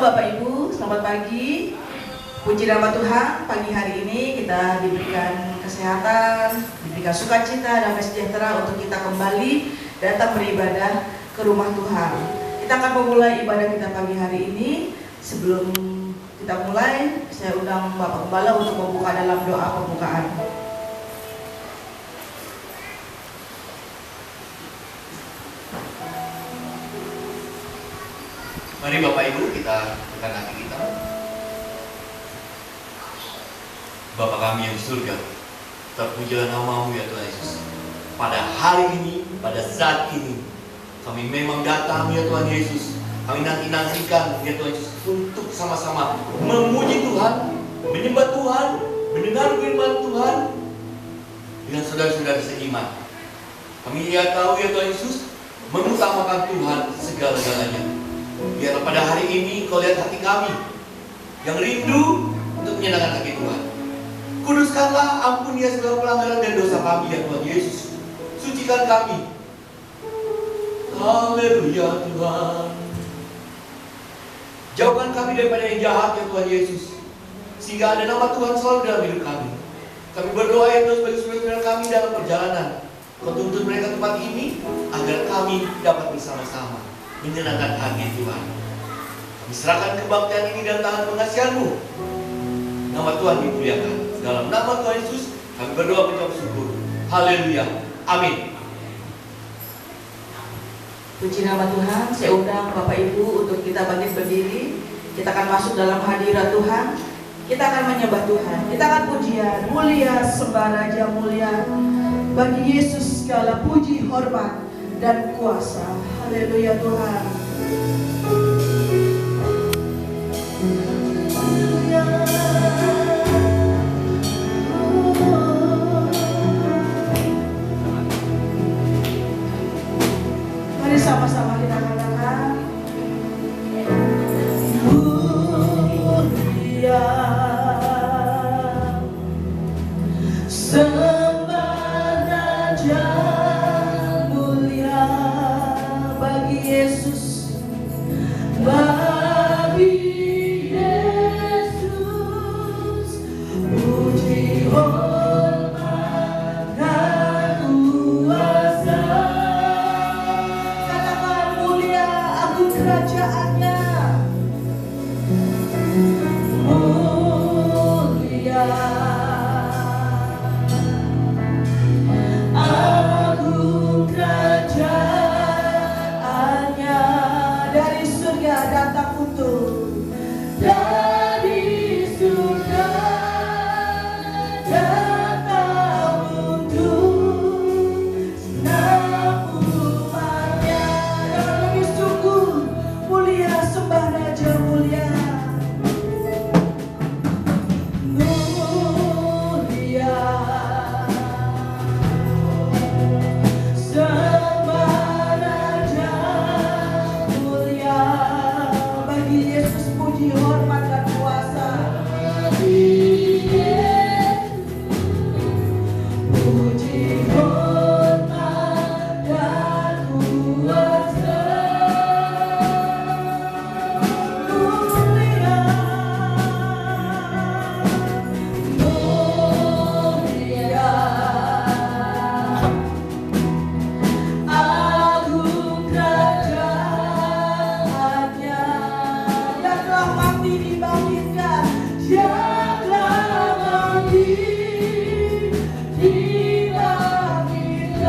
Bapak Ibu, selamat pagi. Puji nama Tuhan, pagi hari ini kita diberikan kesehatan, diberikan sukacita dan sejahtera untuk kita kembali datang beribadah ke rumah Tuhan. Kita akan memulai ibadah kita pagi hari ini. Sebelum kita mulai, saya undang Bapak Gembala untuk membuka dalam doa pembukaan. Mari Bapak Ibu kita bukan hati kita. Bapa kami yang di surga, terpujilah nama-Mu ya Tuhan Yesus. Pada hari ini, pada saat ini, kami memang datang ya Tuhan Yesus. Kami nanti-nantikan ya Tuhan Yesus untuk sama-sama memuji Tuhan, menyembah Tuhan, mendengar firman Tuhan dengan saudara-saudara seiman. Kami tahu ya Tuhan Yesus, mengutamakan Tuhan segala-galanya. Biar pada hari ini Kau lihat hati kami yang rindu untuk menyenangkan hati Tuhan. Kuduskanlah, ampuni segala pelanggaran dan dosa kami ya Tuhan Yesus. Sucikan kami. Haleluya Tuhan. Jauhkan kami daripada yang jahat ya Tuhan Yesus, sehingga ada nama Tuhan selalu dalam hidup kami. Kami berdoa ya Tuhan sebagai saudara kami dalam perjalanan. Kau tuntun mereka tempat ini agar kami dapat bersama-sama menyenangkan hati Tuhan. Kami serahkan kebaktian ini dalam tangan pengasihan-Mu. Nama Tuhan dimuliakan. Dalam nama Tuhan Yesus kami berdoa mengucap syukur. Haleluya. Amin. Puji nama Tuhan, saya undang Bapak Ibu untuk kita bangkit berdiri. Kita akan masuk dalam hadirat Tuhan. Kita akan menyembah Tuhan. Kita akan pujian, mulia, sembah Raja mulia. Bagi Yesus segala puji, hormat, dan kuasa. Haleluya Tuhan. Mari sama-sama kita katakan mulia, sembah Raja mulia. Bagi Yesus, puji hormat dan kuasa. Katakan mulia agung kerajaannya. Mulia agung kerajaannya. Dari surga datang untuk, dari surga datang untuk senang umatnya. Yang lebih sungguh mulia, sembah Raja mulia. Mulia, sembah Raja mulia. Bagi Yesus puji, hormat, dan kuasa. Puji hormat dan kuasa. Mulia, mulia, agung kerajaannya. Yang telah mati dibangkitkan, yang telah mati dibangkitkan.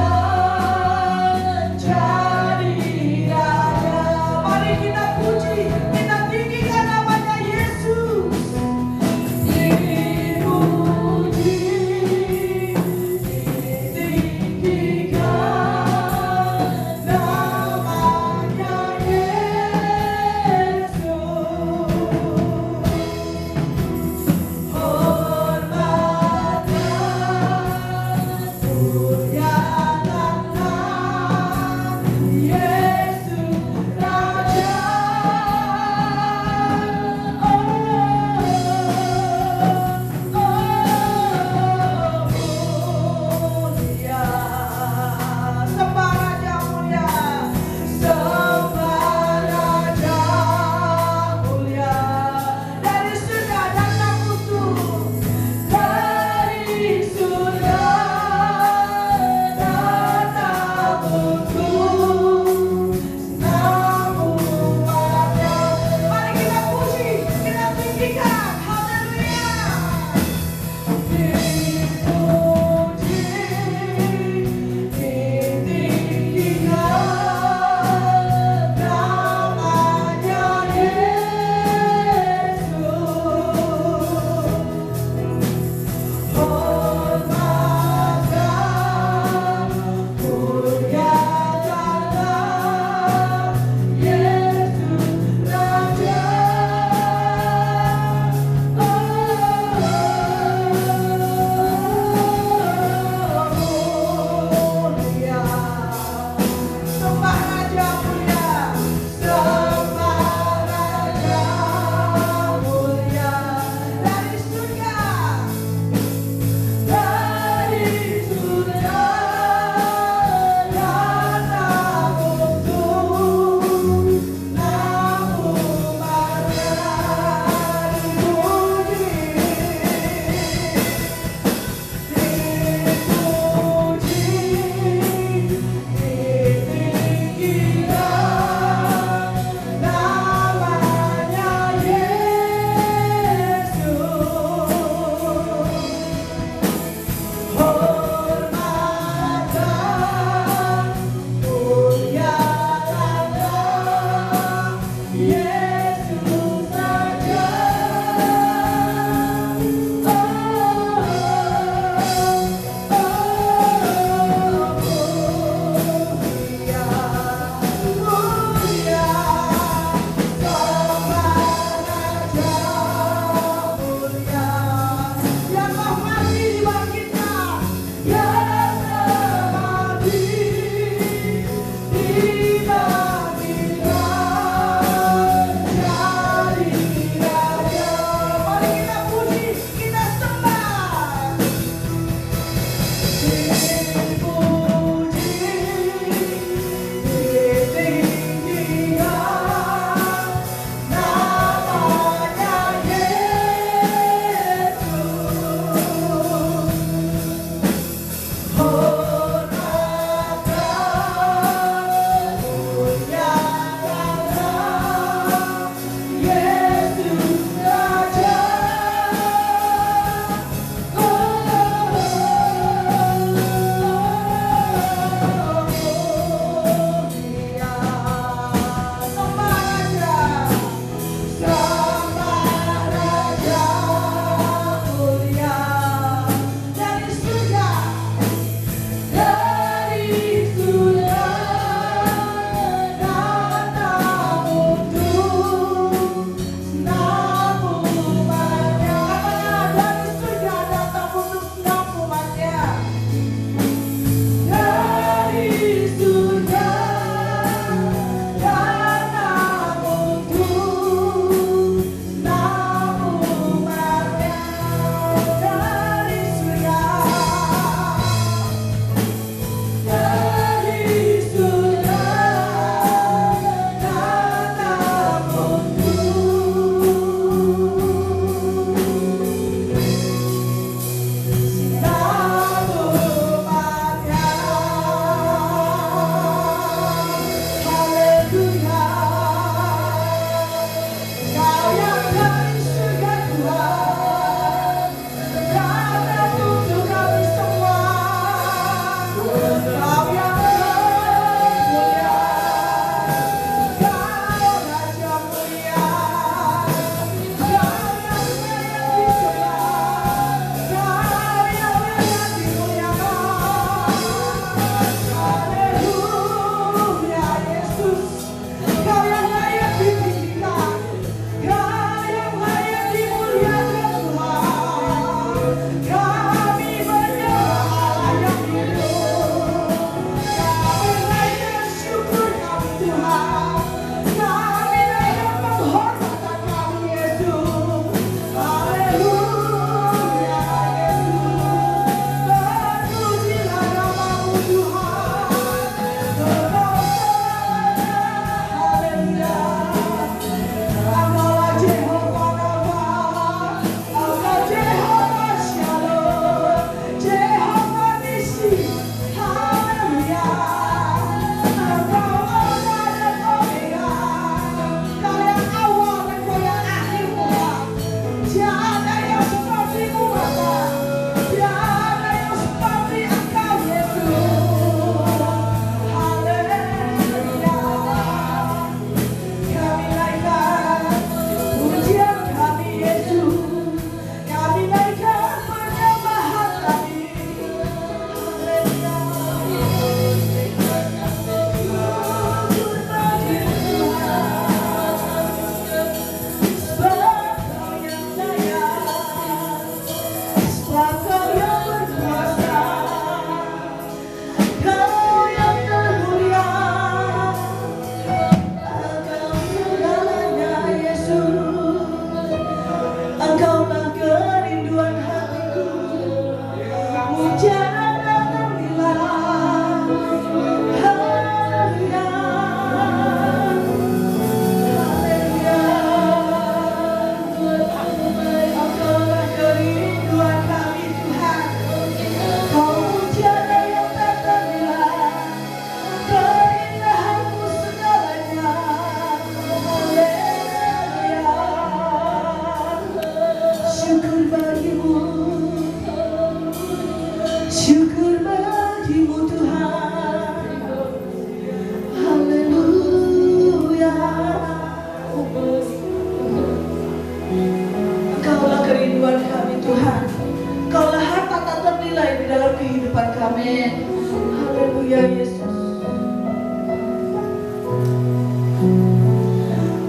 Haleluya Yesus.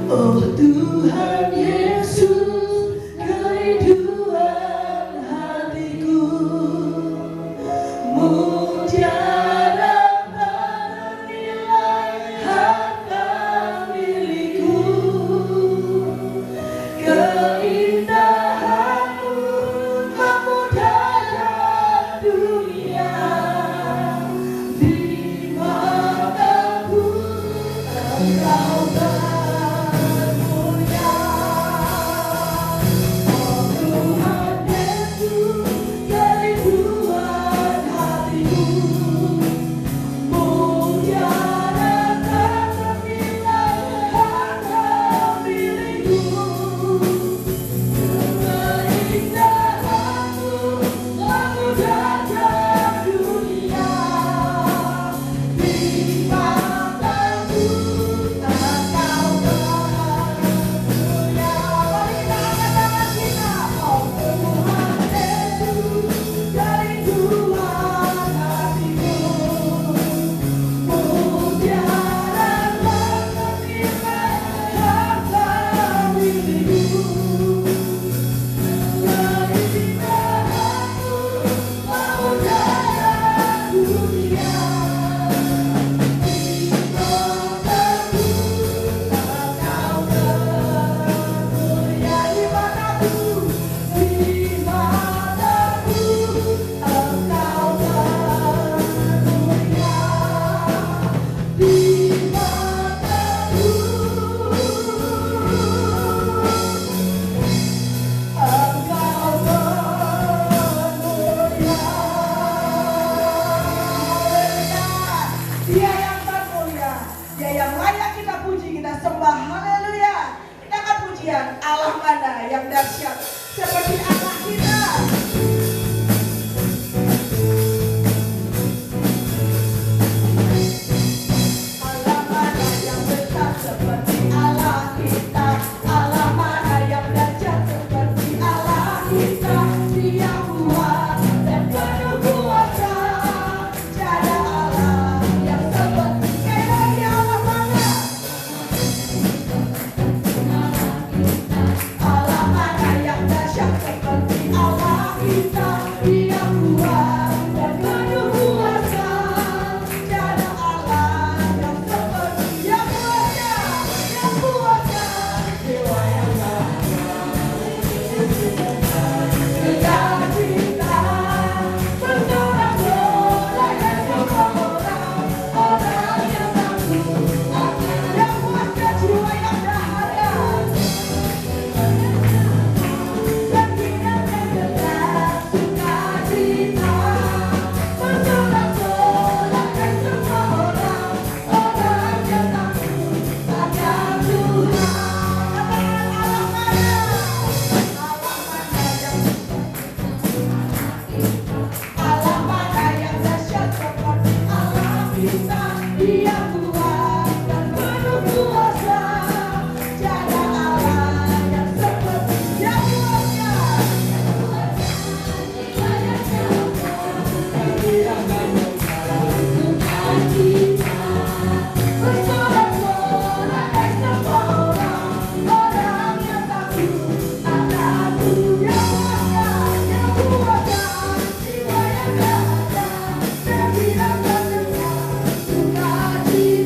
Oh Tuhan Yesus, kerinduan hatiku, mutiara ternilai harta milikku, keindahanmu memudahkan dunia, di mataku Engkau bermulia. Oh Tuhan Yesus, kerinduan hatiku, mutiara ternilai harta milikku, keindahanmu memudahkan dunia, di mataku Engkau bermulia. Mari kita angkat tangan kita. Oh Tuhan Yesus, kerinduan hatiku, mutiara ternilai harta milikku, keindahanmu memudahkan dunia, di mataku Engkau bermulia. Di mataku Engkau bermulia. Di mataku Engkau bermulia. Dia yang termulia, Dia yang layak kita puji, kita sembah. Haleluya. Kita akan pujian Allah mana yang dahsyat seperti Allah kita. Allah mana yang besar seperti Allah kita, Allah mana yang dahsyat seperti Allah kita. Dia kuat dan penuh kuasa, tiada Allah yang seperti. Sekali lagi, Allah mana? Allah mana yang dahsyat seperti Allah kita. Dia kuat dan penuh kuasa, tiada Allah yang seperti. Yang kuasa, jiwa yang kita cinta, bersorak-sorai semua orang yang takut. Yang kuasa, jiwa yang dahaga, dan kita tetap sukacita, bersorak-sorai semua orang yang takut akan Tuhan. Allah mana? Allah mana yang dahsyat seperti Allah kita. Dia kuat dan penuh kuasa, tiada Allah yang seperti. Yang kuasa, bersorak-sorai semua orang yang takut akan Tuhan. Yang kuasa, jiwa yang dahaga, dan bila mendengar sukacita.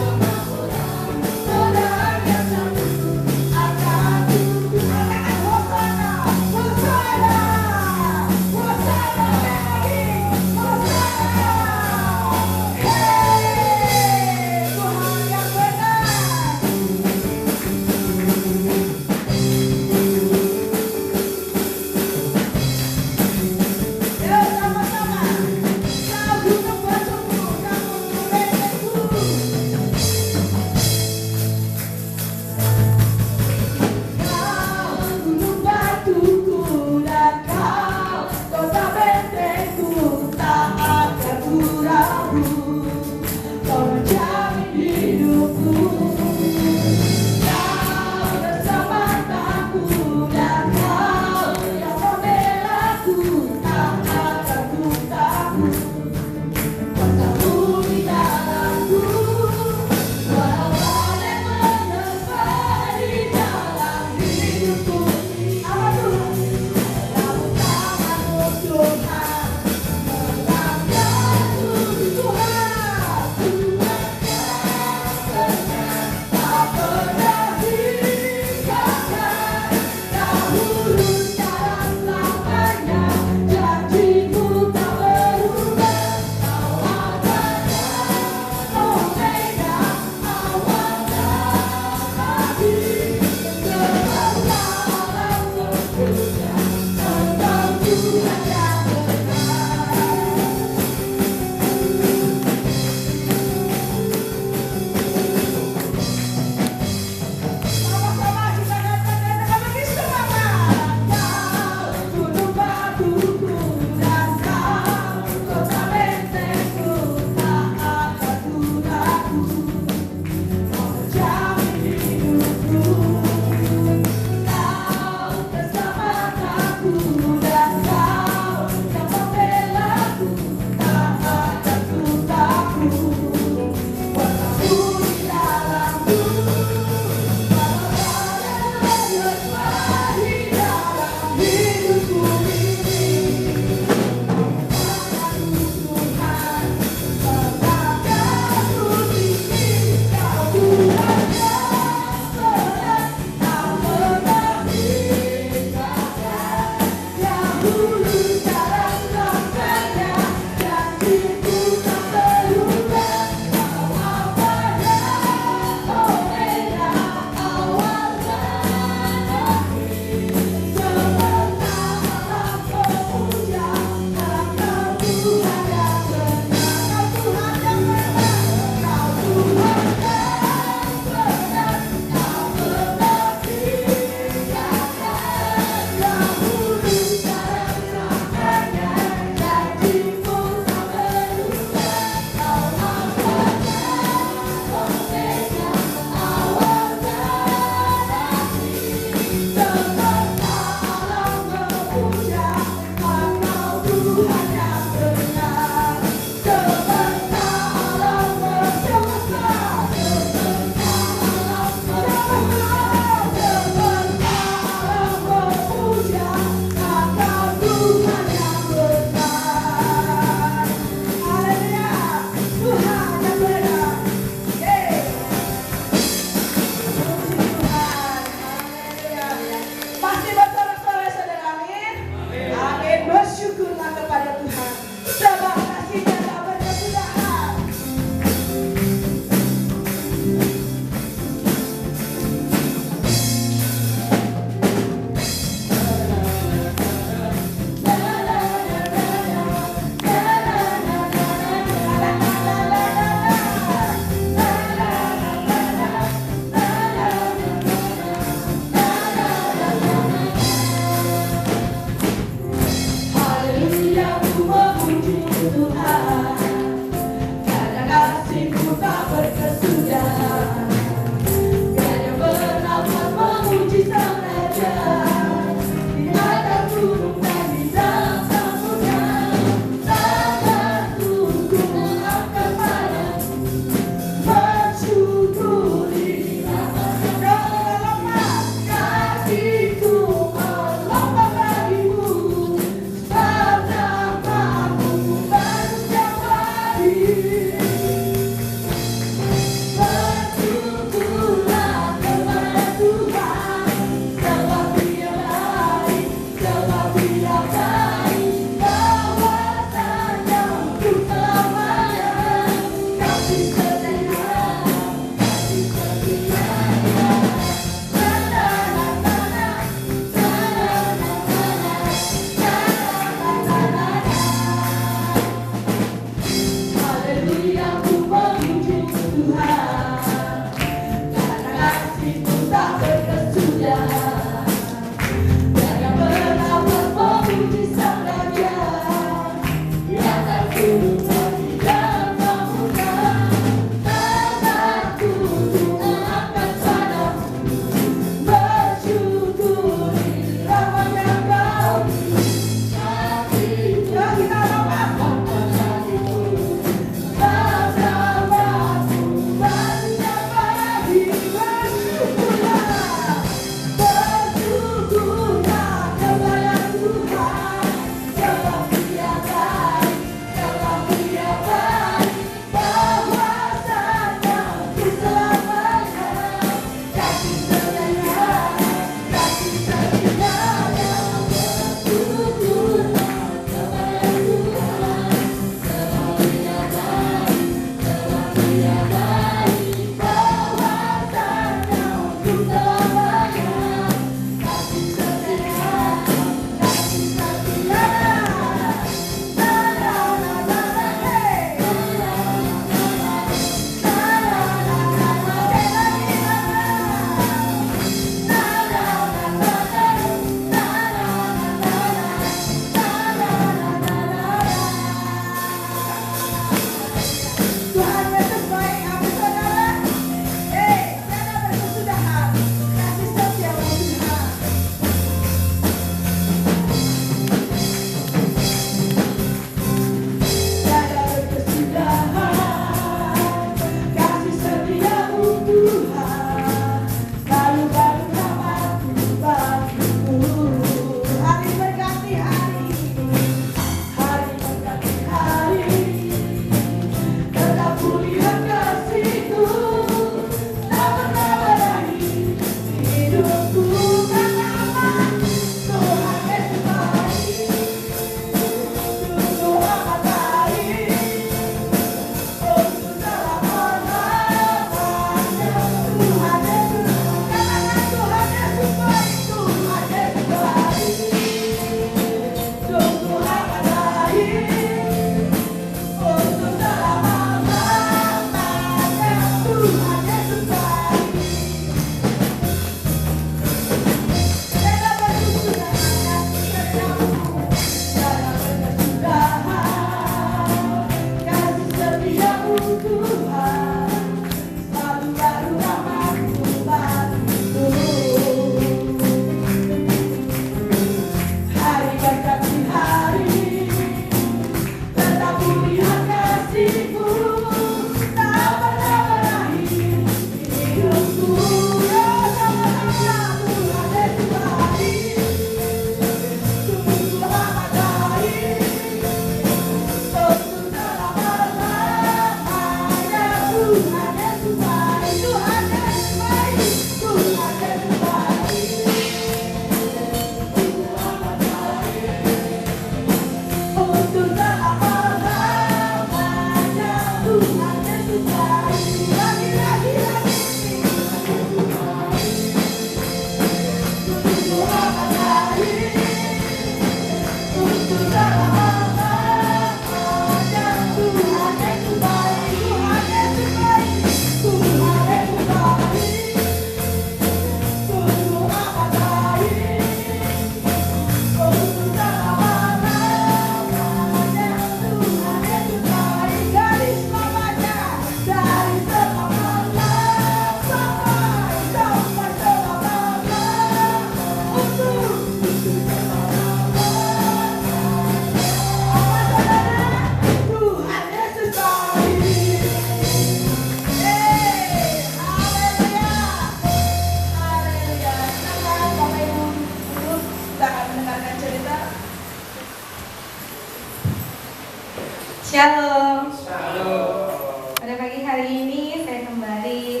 Shalom. Shalom. Pada pagi hari ini saya kembali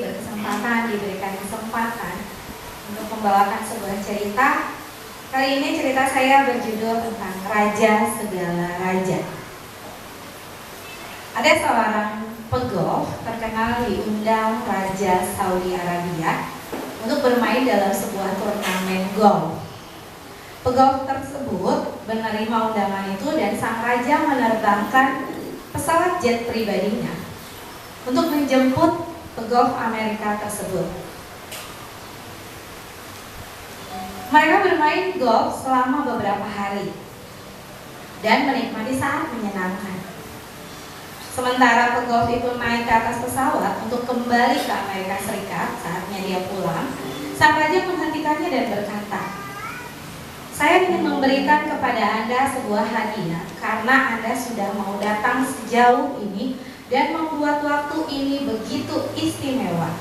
diberikan kesempatan untuk membawakan sebuah cerita. Kali ini cerita saya berjudul tentang Raja Segala Raja. Ada seorang pegolf terkenal diundang Raja Saudi Arabia untuk bermain dalam sebuah turnamen golf. Pegolf tersebut menerima undangan itu dan sang raja menerbangkan pesawat jet pribadinya untuk menjemput pegolf Amerika tersebut. Mereka bermain golf selama beberapa hari dan menikmati saat menyenangkan. Sementara pegolf itu naik ke atas pesawat untuk kembali ke Amerika Serikat, saatnya dia pulang, sang raja menghentikannya dan berkata, "Saya ingin memberikan kepada Anda sebuah hadiah karena Anda sudah mau datang sejauh ini dan membuat waktu ini begitu istimewa.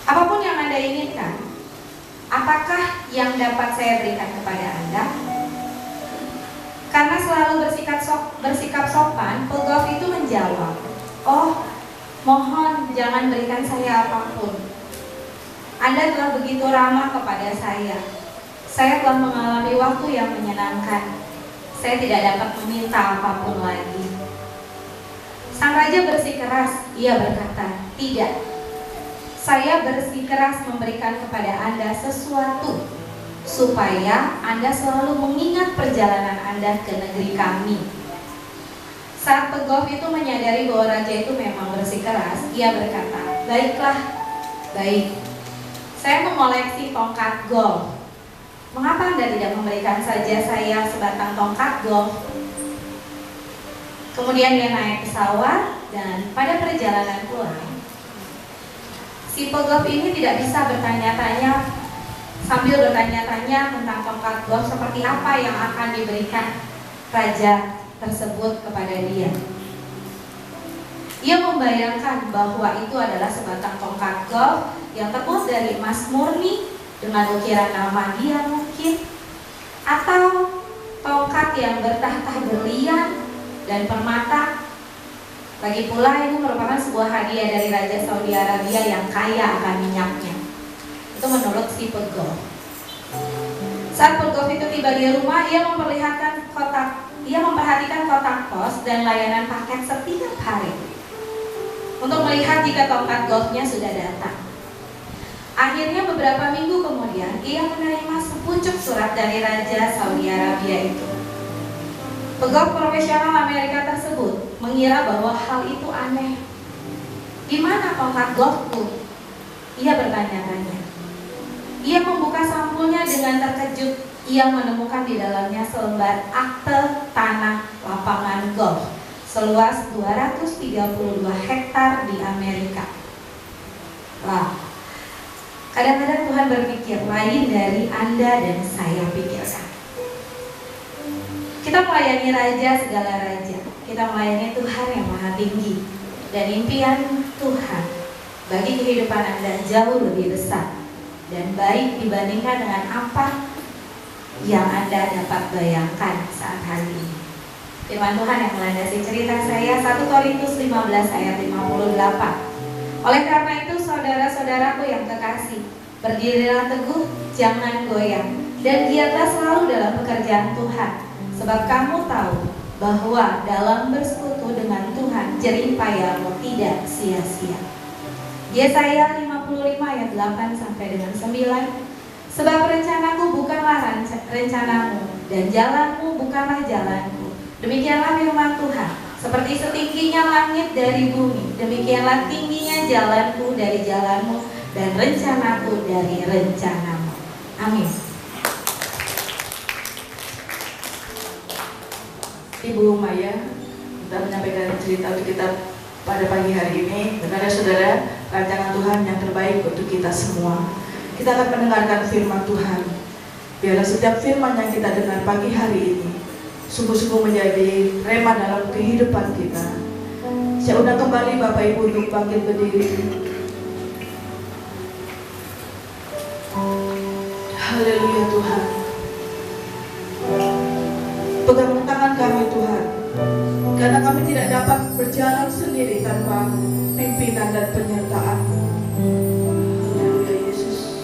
Apapun yang Anda inginkan, apakah yang dapat saya berikan kepada Anda?" Karena selalu bersikap sopan, pegolf itu menjawab, "Oh, mohon jangan berikan saya apapun. Anda telah begitu ramah kepada saya. Saya telah mengalami waktu yang menyenangkan. Saya tidak dapat meminta apapun lagi." Sang raja bersikeras, ia berkata, "Tidak, saya bersikeras memberikan kepada Anda sesuatu supaya Anda selalu mengingat perjalanan Anda ke negeri kami." Saat pegolf itu menyadari bahwa raja itu memang bersikeras, ia berkata, "Baiklah, baik. Saya mengoleksi tongkat golf. Mengapa Anda tidak memberikan saja saya sebatang tongkat golf?" Kemudian dia naik pesawat dan pada perjalanan pulang, si pegolf ini tidak bisa sambil bertanya-tanya tentang tongkat golf seperti apa yang akan diberikan raja tersebut kepada dia. Ia membayangkan bahwa itu adalah sebatang tongkat golf yang terbuat dari emas murni dengan ukiran nama dia mungkin, atau tongkat yang bertahta berlian dan permata. Lagi pula ini merupakan sebuah hadiah dari Raja Saudi Arabia yang kaya akan minyaknya. Itu menurut si pegolf. Saat pegolf itu tiba di rumah, ia memperhatikan kotak pos dan layanan paket setiap hari untuk melihat jika tongkat golfnya sudah datang. Akhirnya beberapa minggu kemudian ia menerima sepucuk surat dari Raja Saudi Arabia itu. Pegolf profesional Amerika tersebut mengira bahwa hal itu aneh. "Di mana tongkat golfku?" ia bertanya-tanya. Ia membuka sampulnya dengan terkejut. Ia menemukan di dalamnya selembar akte tanah lapangan golf seluas 232 hektar di Amerika. Wah, kadang-kadang Tuhan berpikir lain dari Anda dan saya pikirkan. Kita melayani Raja Segala Raja. Kita melayani Tuhan yang Maha Tinggi. Dan impian Tuhan bagi kehidupan Anda jauh lebih besar dan baik dibandingkan dengan apa yang Anda dapat bayangkan saat hari ini. Firman Tuhan yang melandasi cerita saya 1 Korintus 15 ayat 58. "Oleh karena itu saudara-saudaraku yang kekasih, berdirilah teguh, jangan goyah, dan giatlah selalu dalam pekerjaan Tuhan. Sebab kamu tahu bahwa dalam bersekutu dengan Tuhan jerih payahmu tidak sia-sia." Yesaya 55 ayat 8 sampai dengan 9. "Sebab rencanaku bukanlah rencanamu, dan jalanmu bukanlah jalanku. Demikianlah firman Tuhan. Seperti setingginya langit dari bumi, demikianlah tingginya jalanku dari jalanmu, dan rencanaku dari rencanamu." Amin. Ibu Maya kita menyampaikan cerita untuk kita pada pagi hari ini. Benar ya saudara, rancangan Tuhan yang terbaik untuk kita semua. Kita akan mendengarkan firman Tuhan. Biarlah setiap firman yang kita dengar pagi hari ini sungguh-sungguh menjadi rema dalam kehidupan kita. Saya undang kembali Bapak Ibu untuk bangkit berdiri. Haleluya Tuhan. Pegang tangan kami Tuhan. tidak dapat berjalan sendiri tanpa pimpinan dan penyertaan-Mu. Haleluya Yesus.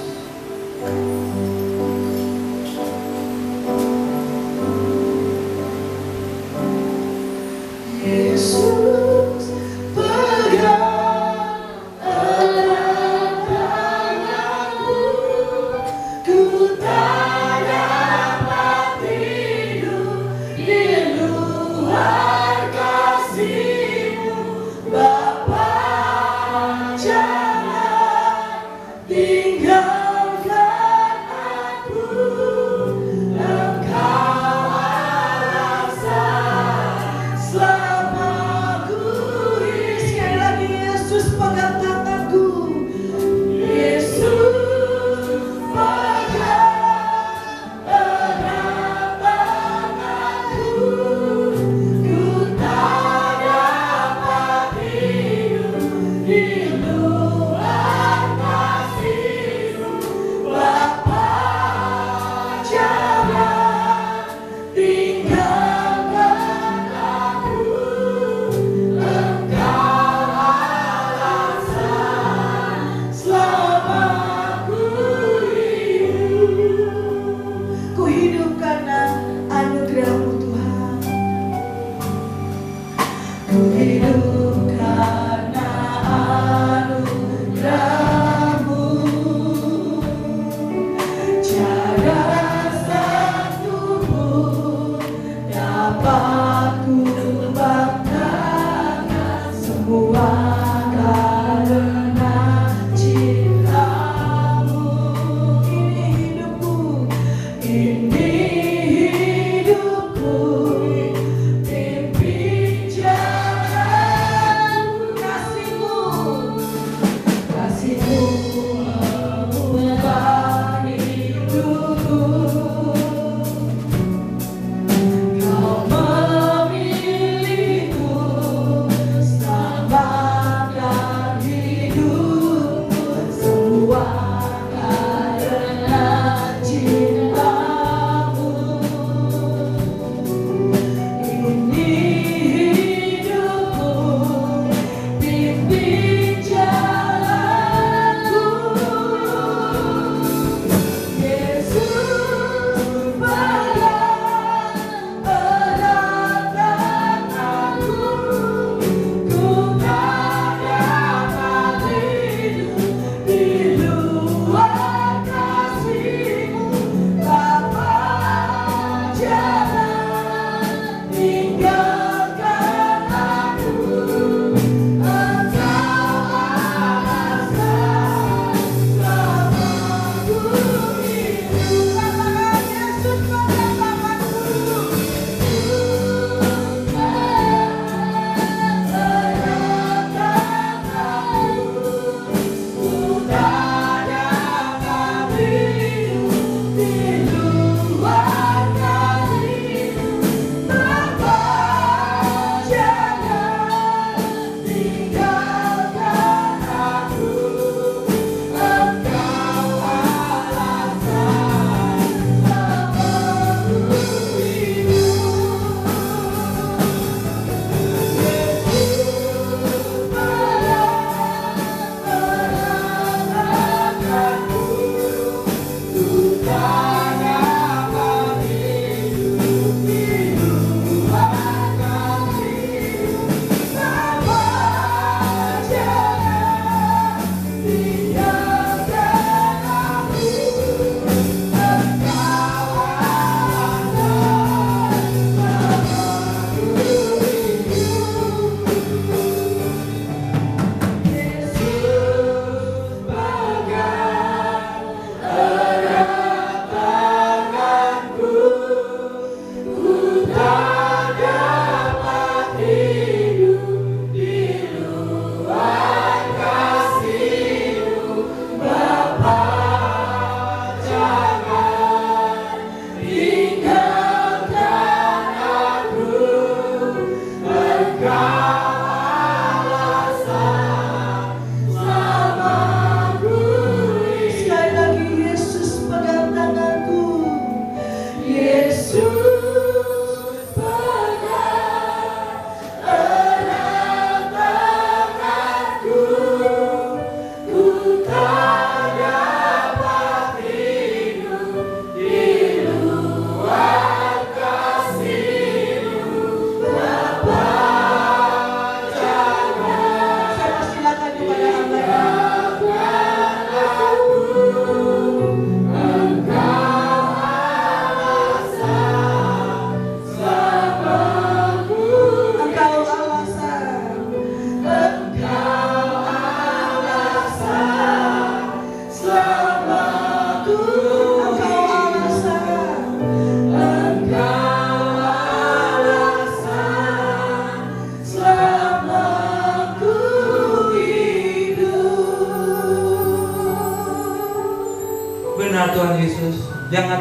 Yesus pegang erat tanganku, ku tak dapat hidup di luar kasih-Mu, Bapa. Jangan tinggalkan aku, Engkau Allah selama ku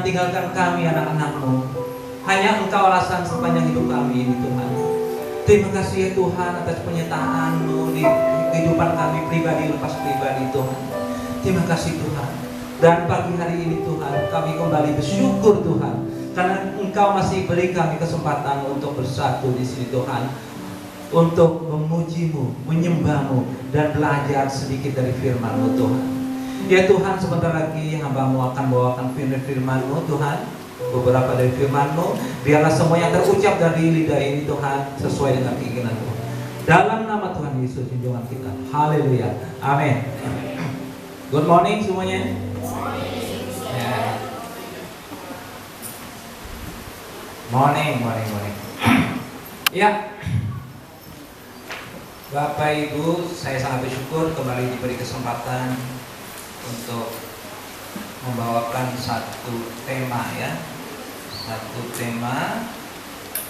Jangan tinggalkan kami anak-anak-Mu. Hanya Engkau alasan sepanjang hidup kami ini Tuhan. Terima kasih ya Tuhan atas penyertaan-Mu di kehidupan kami pribadi lepas pribadi Tuhan. Terima kasih Tuhan. Dan pagi hari ini Tuhan, kami kembali bersyukur Tuhan, karena Engkau masih beri kami kesempatan untuk bersatu di sini Tuhan, untuk memuji-Mu, menyembah-Mu, dan belajar sedikit dari firman-Mu Tuhan. Ya Tuhan, sebentar lagi hamba-Mu akan bawakan firman-Mu Tuhan. Beberapa dari firman-Mu, biarlah semua yang terucap dari lidah ini Tuhan sesuai dengan keinginan-Mu. Dalam nama Tuhan Yesus junjungan kita. Haleluya. Amin. Good morning semuanya. Ya. Morning. Ya. Bapak Ibu, saya sangat bersyukur kembali diberi kesempatan untuk membawakan satu tema ya. Satu tema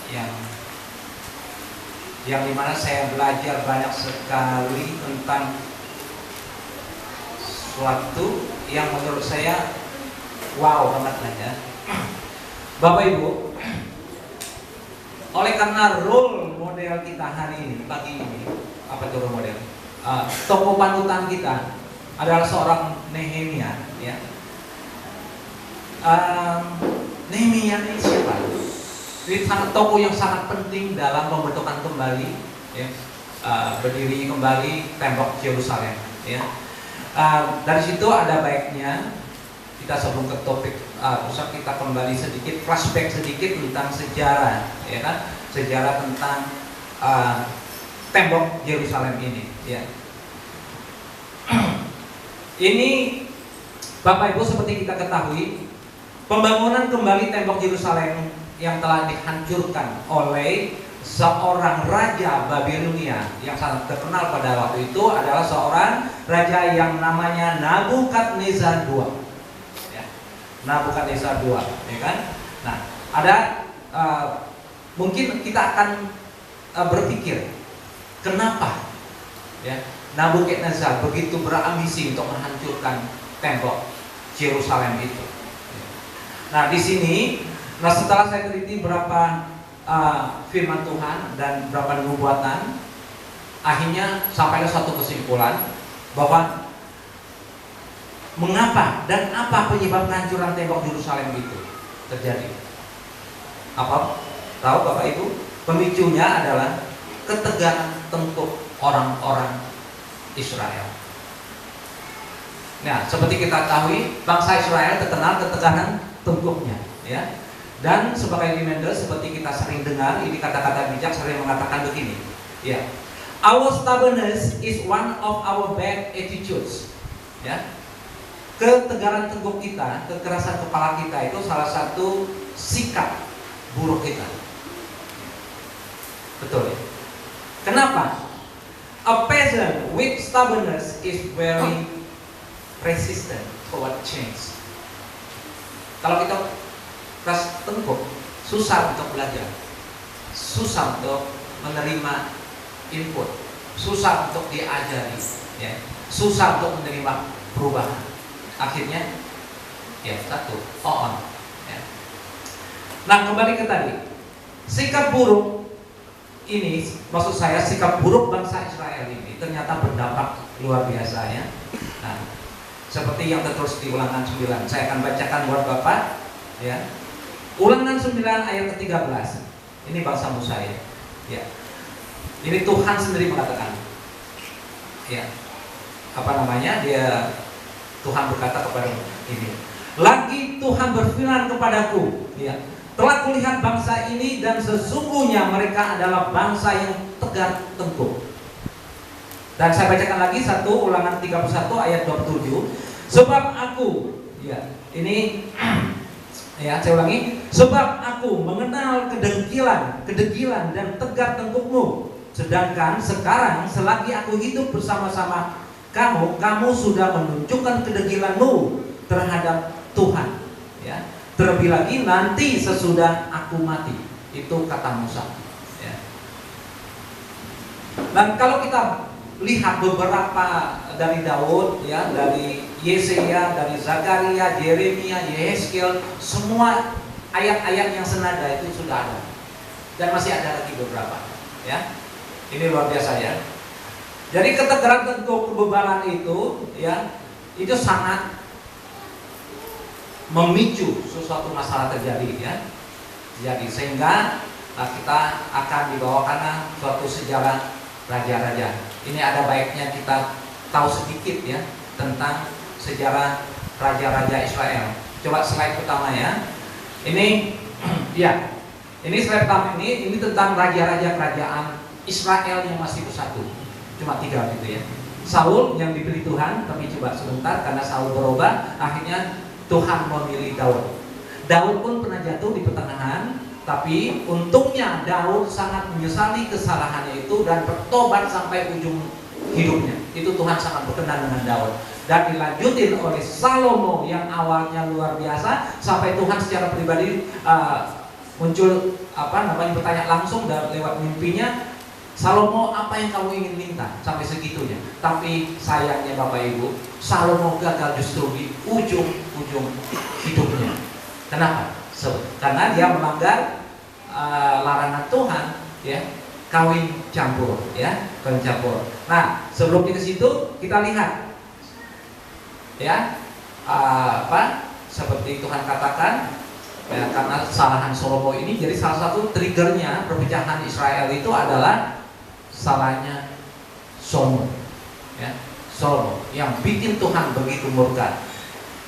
yang dimana saya belajar banyak sekali tentang suatu yang menurut saya wow banget lah ya. Bapak Ibu, oleh karena role model kita hari ini, pagi ini, apa itu role model? Tokoh panutan kita adalah seorang Nehemia ya. Nehemia ini siapa? Ini tokoh yang sangat penting dalam pembentukan kembali ya, berdiri kembali tembok Yerusalem ya. Dari situ ada baiknya kita sebelum ke topik usah kita kembali sedikit, flashback sedikit tentang sejarah ya kan, sejarah tentang tembok Yerusalem ini ya. Ini Bapak Ibu, seperti kita ketahui, pembangunan kembali tembok Yerusalem yang telah dihancurkan oleh seorang raja Babilonia yang sangat terkenal pada waktu itu adalah seorang raja yang namanya Nabukadnezar II. Ya. Nabukadnezar II, ya kan? Nah, ada mungkin kita akan berpikir kenapa ya Nabukadnezar begitu berambisi untuk menghancurkan tembok Yerusalem itu. Nah, di sini, setelah saya teliti berapa firman Tuhan dan berapa nubuatan, akhirnya sampailah satu kesimpulan bahwa mengapa dan apa penyebab kehancuran tembok Yerusalem itu terjadi. Apa? Tahu Bapak Ibu? Pemicunya adalah ketegangan tempur orang-orang Israel. Nah, seperti kita ketahui, bangsa Israel terkenal ketegangan tempurnya, ya. Dan sebagai reminder, seperti kita sering dengar, ini kata-kata bijak sering mengatakan begini, ya. Our stubbornness is one of our bad attitudes, ya. Ketegaran tengkuk kita, kekerasan kepala kita itu salah satu sikap buruk kita. Betul ya? Kenapa? A person with stubbornness is very resistant toward change. Kalau kita keras tengkuk, susah untuk belajar, susah untuk menerima input, susah untuk diajari, ya, susah untuk menerima perubahan. Akhirnya, ya satu, on. Ya. Nah, kembali ke tadi, sikap buruk ini, maksud saya sikap buruk bangsa Israel ini ternyata berdampak luar biasa ya. Nah, seperti yang tertulis di Ulangan 9, saya akan bacakan buat Bapak ya. Ulangan 9 ayat ke-13. Ini bangsa Musa ya. Ya. Ini Tuhan sendiri mengatakan. Ya. Apa namanya? Tuhan berkata kepada ini. Lagi Tuhan berfirman kepadaku, ya. Telah kulihat bangsa ini dan sesungguhnya mereka adalah bangsa yang tegar tengkuk. Dan saya bacakan lagi Ulangan 31 ayat 27. Sebab aku, ya, ini ya, saya ulangi. Sebab aku mengenal kedegilan dan tegar tengkukmu. Sedangkan sekarang selagi aku hidup bersama-sama kamu sudah menunjukkan kedegilanmu terhadap Tuhan, ya. Terlebih lagi nanti sesudah aku mati. Itu kata Musa, ya. Dan kalau kita lihat beberapa dari Daud, ya, dari Yesaya, dari Zakaria, Yeremia, Yehezkiel, semua ayat-ayat yang senada itu sudah ada. Dan masih ada lagi beberapa, ya. Ini luar biasa, ya. Jadi ketegaran untuk kebebalan itu, ya, itu sangat memicu sesuatu masalah terjadi, ya. Jadi sehingga kita akan dibawakan suatu sejarah raja-raja. Ini ada baiknya kita tahu sedikit, ya, tentang sejarah raja-raja Israel. Coba slide pertama, ya. Ini ya. Ini slide pertama ini tentang raja-raja kerajaan Israel yang masih bersatu. Cuma 3 gitu, ya. Saul yang dipilih Tuhan, tapi coba sebentar karena Saul berubah, akhirnya Tuhan memilih Daud. Daud pun pernah jatuh di pertengahan, tapi untungnya Daud sangat menyesali kesalahannya itu dan bertobat sampai ujung hidupnya. Itu Tuhan sangat berkenan dengan Daud. Dan dilanjutin oleh Salomo yang awalnya luar biasa, sampai Tuhan secara pribadi muncul bertanya langsung lewat mimpinya, Salomo, apa yang kamu ingin minta? Sampai segitunya. Tapi sayangnya Bapak Ibu, Salomo gagal justru di ujung-ujung hidupnya. Kenapa? Karena dia melanggar larangan Tuhan, ya, kawin campur, ya, kawin campur. Nah, sebelum ke situ kita lihat, ya, seperti Tuhan katakan, ya, karena kesalahan Salomo ini, jadi salah satu triggernya perpecahan Israel itu adalah salahnya Salomo, ya, Salomo yang bikin Tuhan begitu murka.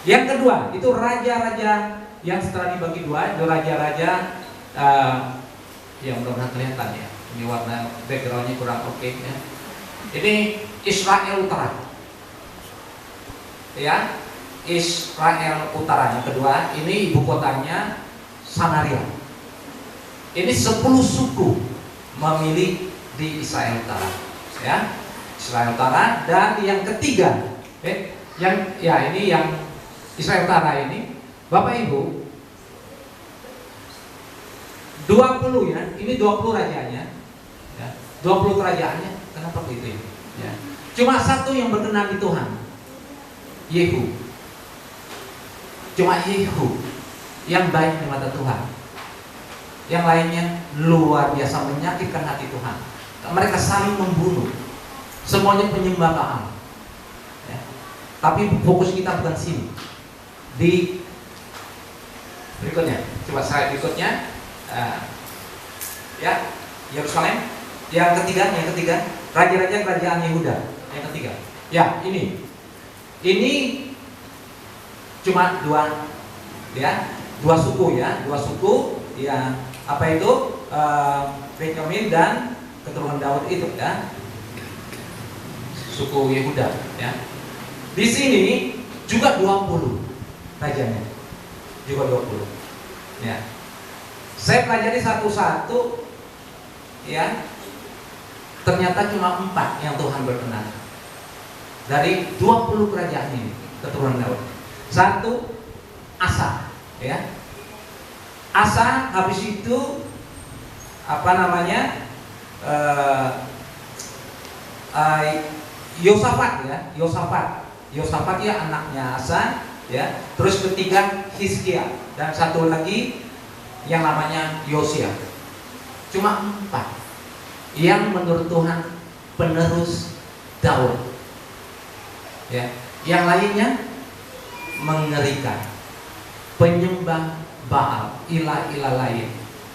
Yang kedua itu raja-raja yang setelah dibagi dua, itu raja-raja yang mudah-mudahan kelihatan, ya. Ini warna backgroundnya kurang oke, ya. Ini Israel Utara, ya, Israel Utara. Yang kedua, ini ibu kotanya Samaria. Ini 10 suku memilih di Israel Utara, ya, Israel Utara. Dan yang ketiga, ini yang Israel Utara ini, Bapak Ibu, 20, ya, ini 20 rajanya, ya, 20 kerajaannya. Kenapa begitu, ya? Cuma satu yang berkenan di Tuhan, Yehu. Cuma Yehu yang baik di mata Tuhan. Yang lainnya luar biasa menyakitkan hati Tuhan. Mereka saling membunuh. Semuanya penyembah Baal, ya. Tapi fokus kita bukan sini. Di berikutnya, coba slide berikutnya, ya, Yerusalem. Yang ketiga, raja-raja kerajaan Yehuda. Yang ketiga, ya, ini cuma 2, ya, 2 suku, ya, 2 suku, ya, apa itu, Benyamin dan keturunan Daud itu, ya, suku Yehuda, ya. Di sini juga 20 rajanya, juga 20, ya. Saya pelajari satu-satu, ya, ternyata cuma 4 yang Tuhan berkenan dari 20 kerajaan ini, keturunan Daud. 1, Asa, ya. Asa, habis itu Yosafat, ya, Yosafat ya anaknya Asa, ya. Terus ketiga Hizkia, dan satu lagi yang namanya Yosia. Cuma 4 yang menurut Tuhan penerus Daud, ya. Yang lainnya mengerikan, penyembah Baal, ilah-ilah lain.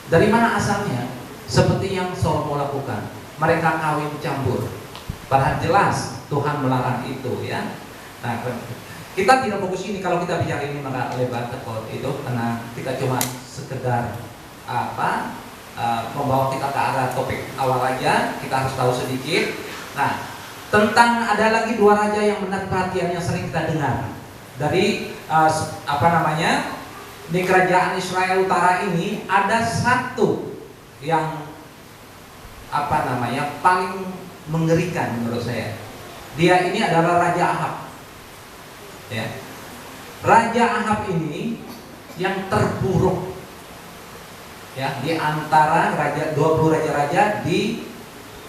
Dari mana asalnya? Seperti yang Salomo lakukan, mereka kawin campur. Padahal jelas Tuhan melarang itu, ya. Nah, kita tidak fokus ini. Kalau kita bicara ini maka lebar itu, karena kita cuma sekedar membawa kita ke arah topik awal aja. Kita harus tahu sedikit. Nah, tentang ada lagi 2 raja yang menarik perhatian yang sering kita dengar dari di kerajaan Israel Utara ini. Ada satu yang paling mengerikan menurut saya. Dia ini adalah Raja Ahab, ya. Raja Ahab ini yang terburuk, ya, di antara 20 raja-raja di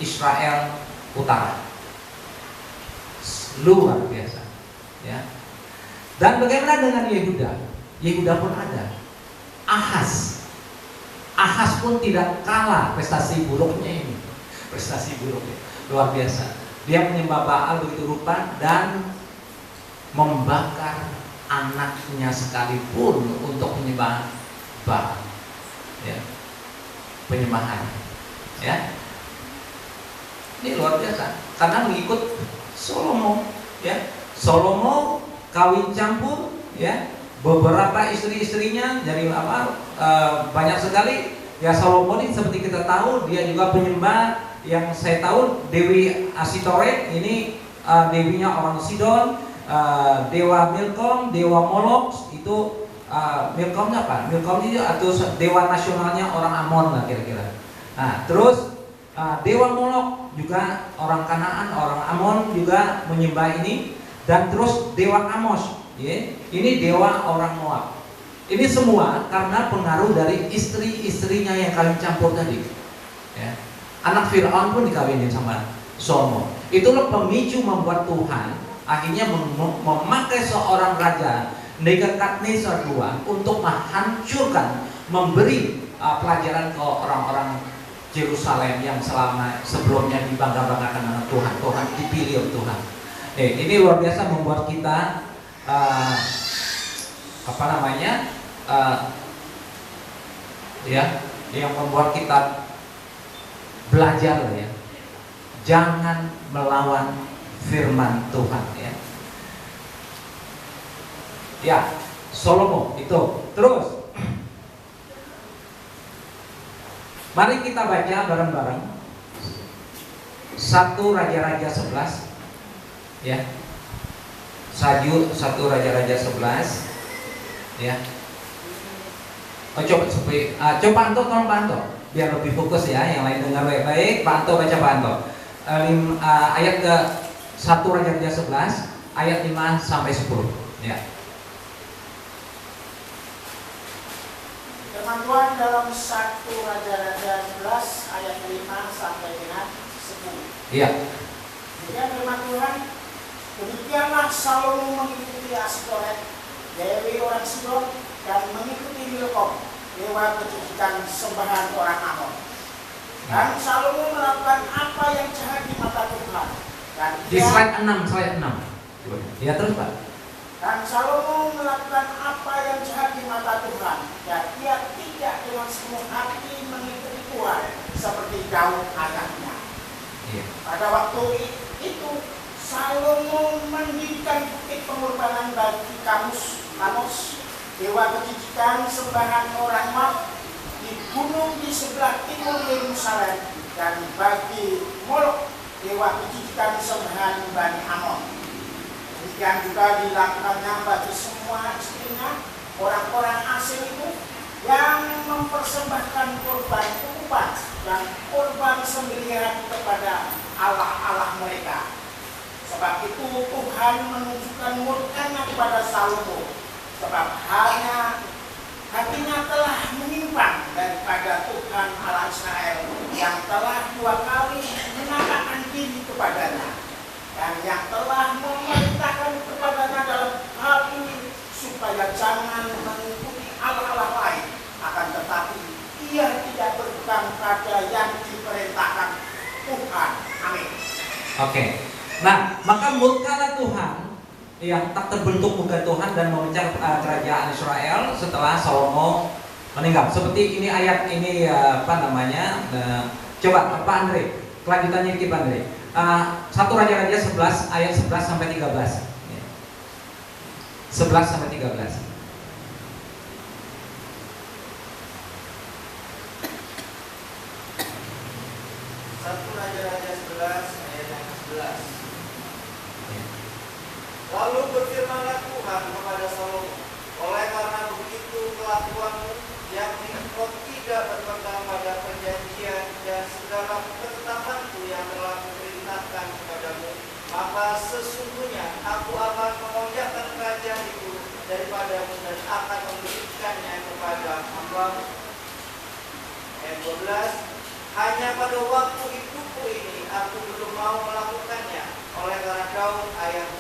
Israel Utara. luar biasa. Ya. Dan bagaimana dengan Yehuda? Yehuda pun ada. Ahaz pun tidak kalah prestasi buruknya ini. Prestasi buruknya luar biasa. Dia menyembah Baal begitu rupa dan membakar anaknya sekalipun untuk menyembah Baal. Ya. Penyembahan. Ya. Ini luar biasa karena mengikut Salomo, ya. Salomo kawin campur, ya. Beberapa istri-istrinya jadi banyak sekali. Ya, Salomo ini seperti kita tahu dia juga penyembah yang saya tahu Dewi Asitoret ini dewinya orang Sidon, dewa Milkom, dewa Molok itu Milkomnya apa? Milkom itu atau dewa nasionalnya orang Amon lah kira-kira. Nah, terus dewa Molok juga orang Kanaan, orang Amon juga menyembah ini, dan terus dewa Amos, ya, ini dewa orang Moab. Ini semua karena pengaruh dari istri-istrinya yang kawin campur tadi. Ya. Anak Fir'aun pun dikawinin sama Salomo. Itulah pemicu membuat Tuhan akhirnya memakai seorang raja Nebukadnezar II untuk menghancurkan, memberi pelajaran ke orang-orang Yerusalem yang sebelumnya dibangga-banggakan dengan Tuhan. Tuhan dipilih oleh Tuhan. Ini luar biasa membuat kita yang membuat kita belajar ya. Jangan melawan firman Tuhan ya. Ya, Salomo itu. Terus mari kita baca bareng-bareng 1 Raja-Raja 11 ya. 1 Raja-Raja 11 ya. Coba Anto tolong Pak Anto biar lebih fokus ya, yang lain dengar baik-baik. Pak Anto baca Pak Anto. Ayat ke 1 Raja-Raja 11 ayat 5 sampai 10 ya. Firman Tuhan dalam 1 Raja-Raja 11 ayat 5 sampai dengan 10. Iya. Demikian firman Tuhan, demikianlah Salomo mengikuti Asitoret, dewi orang Sidon, dan mengikuti Milkom, dewa kejujukan sembahan orang Amon. Dan Salomo melakukan apa yang jahat di mata Tuhan. Dan Di slide 6. Ya terus Pak. Dan Salomo melakukan apa yang jahat di mata Tuhan, dan dia tidak dengan sepenuh hati mengikuti Tuhan seperti Daud ayahnya. Iya. Pada waktu itu Salomo mendirikan bukit pengorbanan bagi Kamos, dewa kejujukan sembahan orang Moab, di gunung di sebelah timur Yerusalem, dan bagi Molok, dewa kejujukan sembahan Bani Amon. Demikian juga dilakukannya bagi semua istrinya, orang-orang asing itu yang mempersembahkan korban ukupan dan korban sembelihan kepada Allah-Allah mereka. Sebab itu Tuhan menunjukkan murkanya kepada Salomo, sebab hatinya telah menyimpang daripada Tuhan Allah Israel yang telah 2 kali menampakkan diri kepadanya, dan yang telah memerintahkan kepadanya dalam hal ini supaya jangan mengikuti Allah-Allah lain, akan tetapi ia tidak berpegang pada yang diperintahkan Tuhan. Amin. Oke. Nah, maka murkalah Tuhan yang tak terbentuk muka Tuhan dan memecah kerajaan Israel setelah Salomo meninggal. Seperti ini ayat ini coba Pak Andre, kelanjutannya dikit Pak Andre. 1 Raja-Raja 11 ayat 11 sampai 13. 11 sampai 13. 1 Raja-Raja 11 ayat yang ke-11. Lalu berfirmanlah Tuhan kepada Salomo, oleh karena begitu kelakuanmu, yakni engkau tidak berpegang pada perjanjian dan segala ketetapanku yang telah kuperintahkan kepadamu, maka sesungguhnya aku akan mengoyakkan kerajaan itu daripadamu dan akan memberikannya kepada hambamu. Ayat 12. Hanya pada waktu hidupku ini aku belum mau melakukannya, oleh karena Daud ayah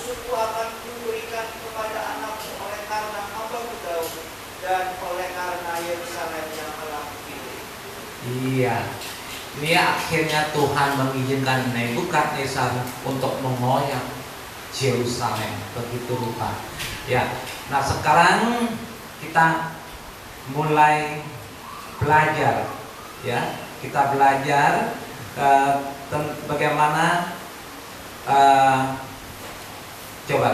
suku akan kuberikan kepada anakmu oleh karena hambaku Daud dan oleh karena Yerusalem yang telah kupilih. Iya. Ini akhirnya Tuhan mengizinkan Nebukadnezar untuk mengoyak Yerusalem begitu rupa. Ya. Nah, sekarang kita mulai belajar, ya. Kita belajar bagaimana coba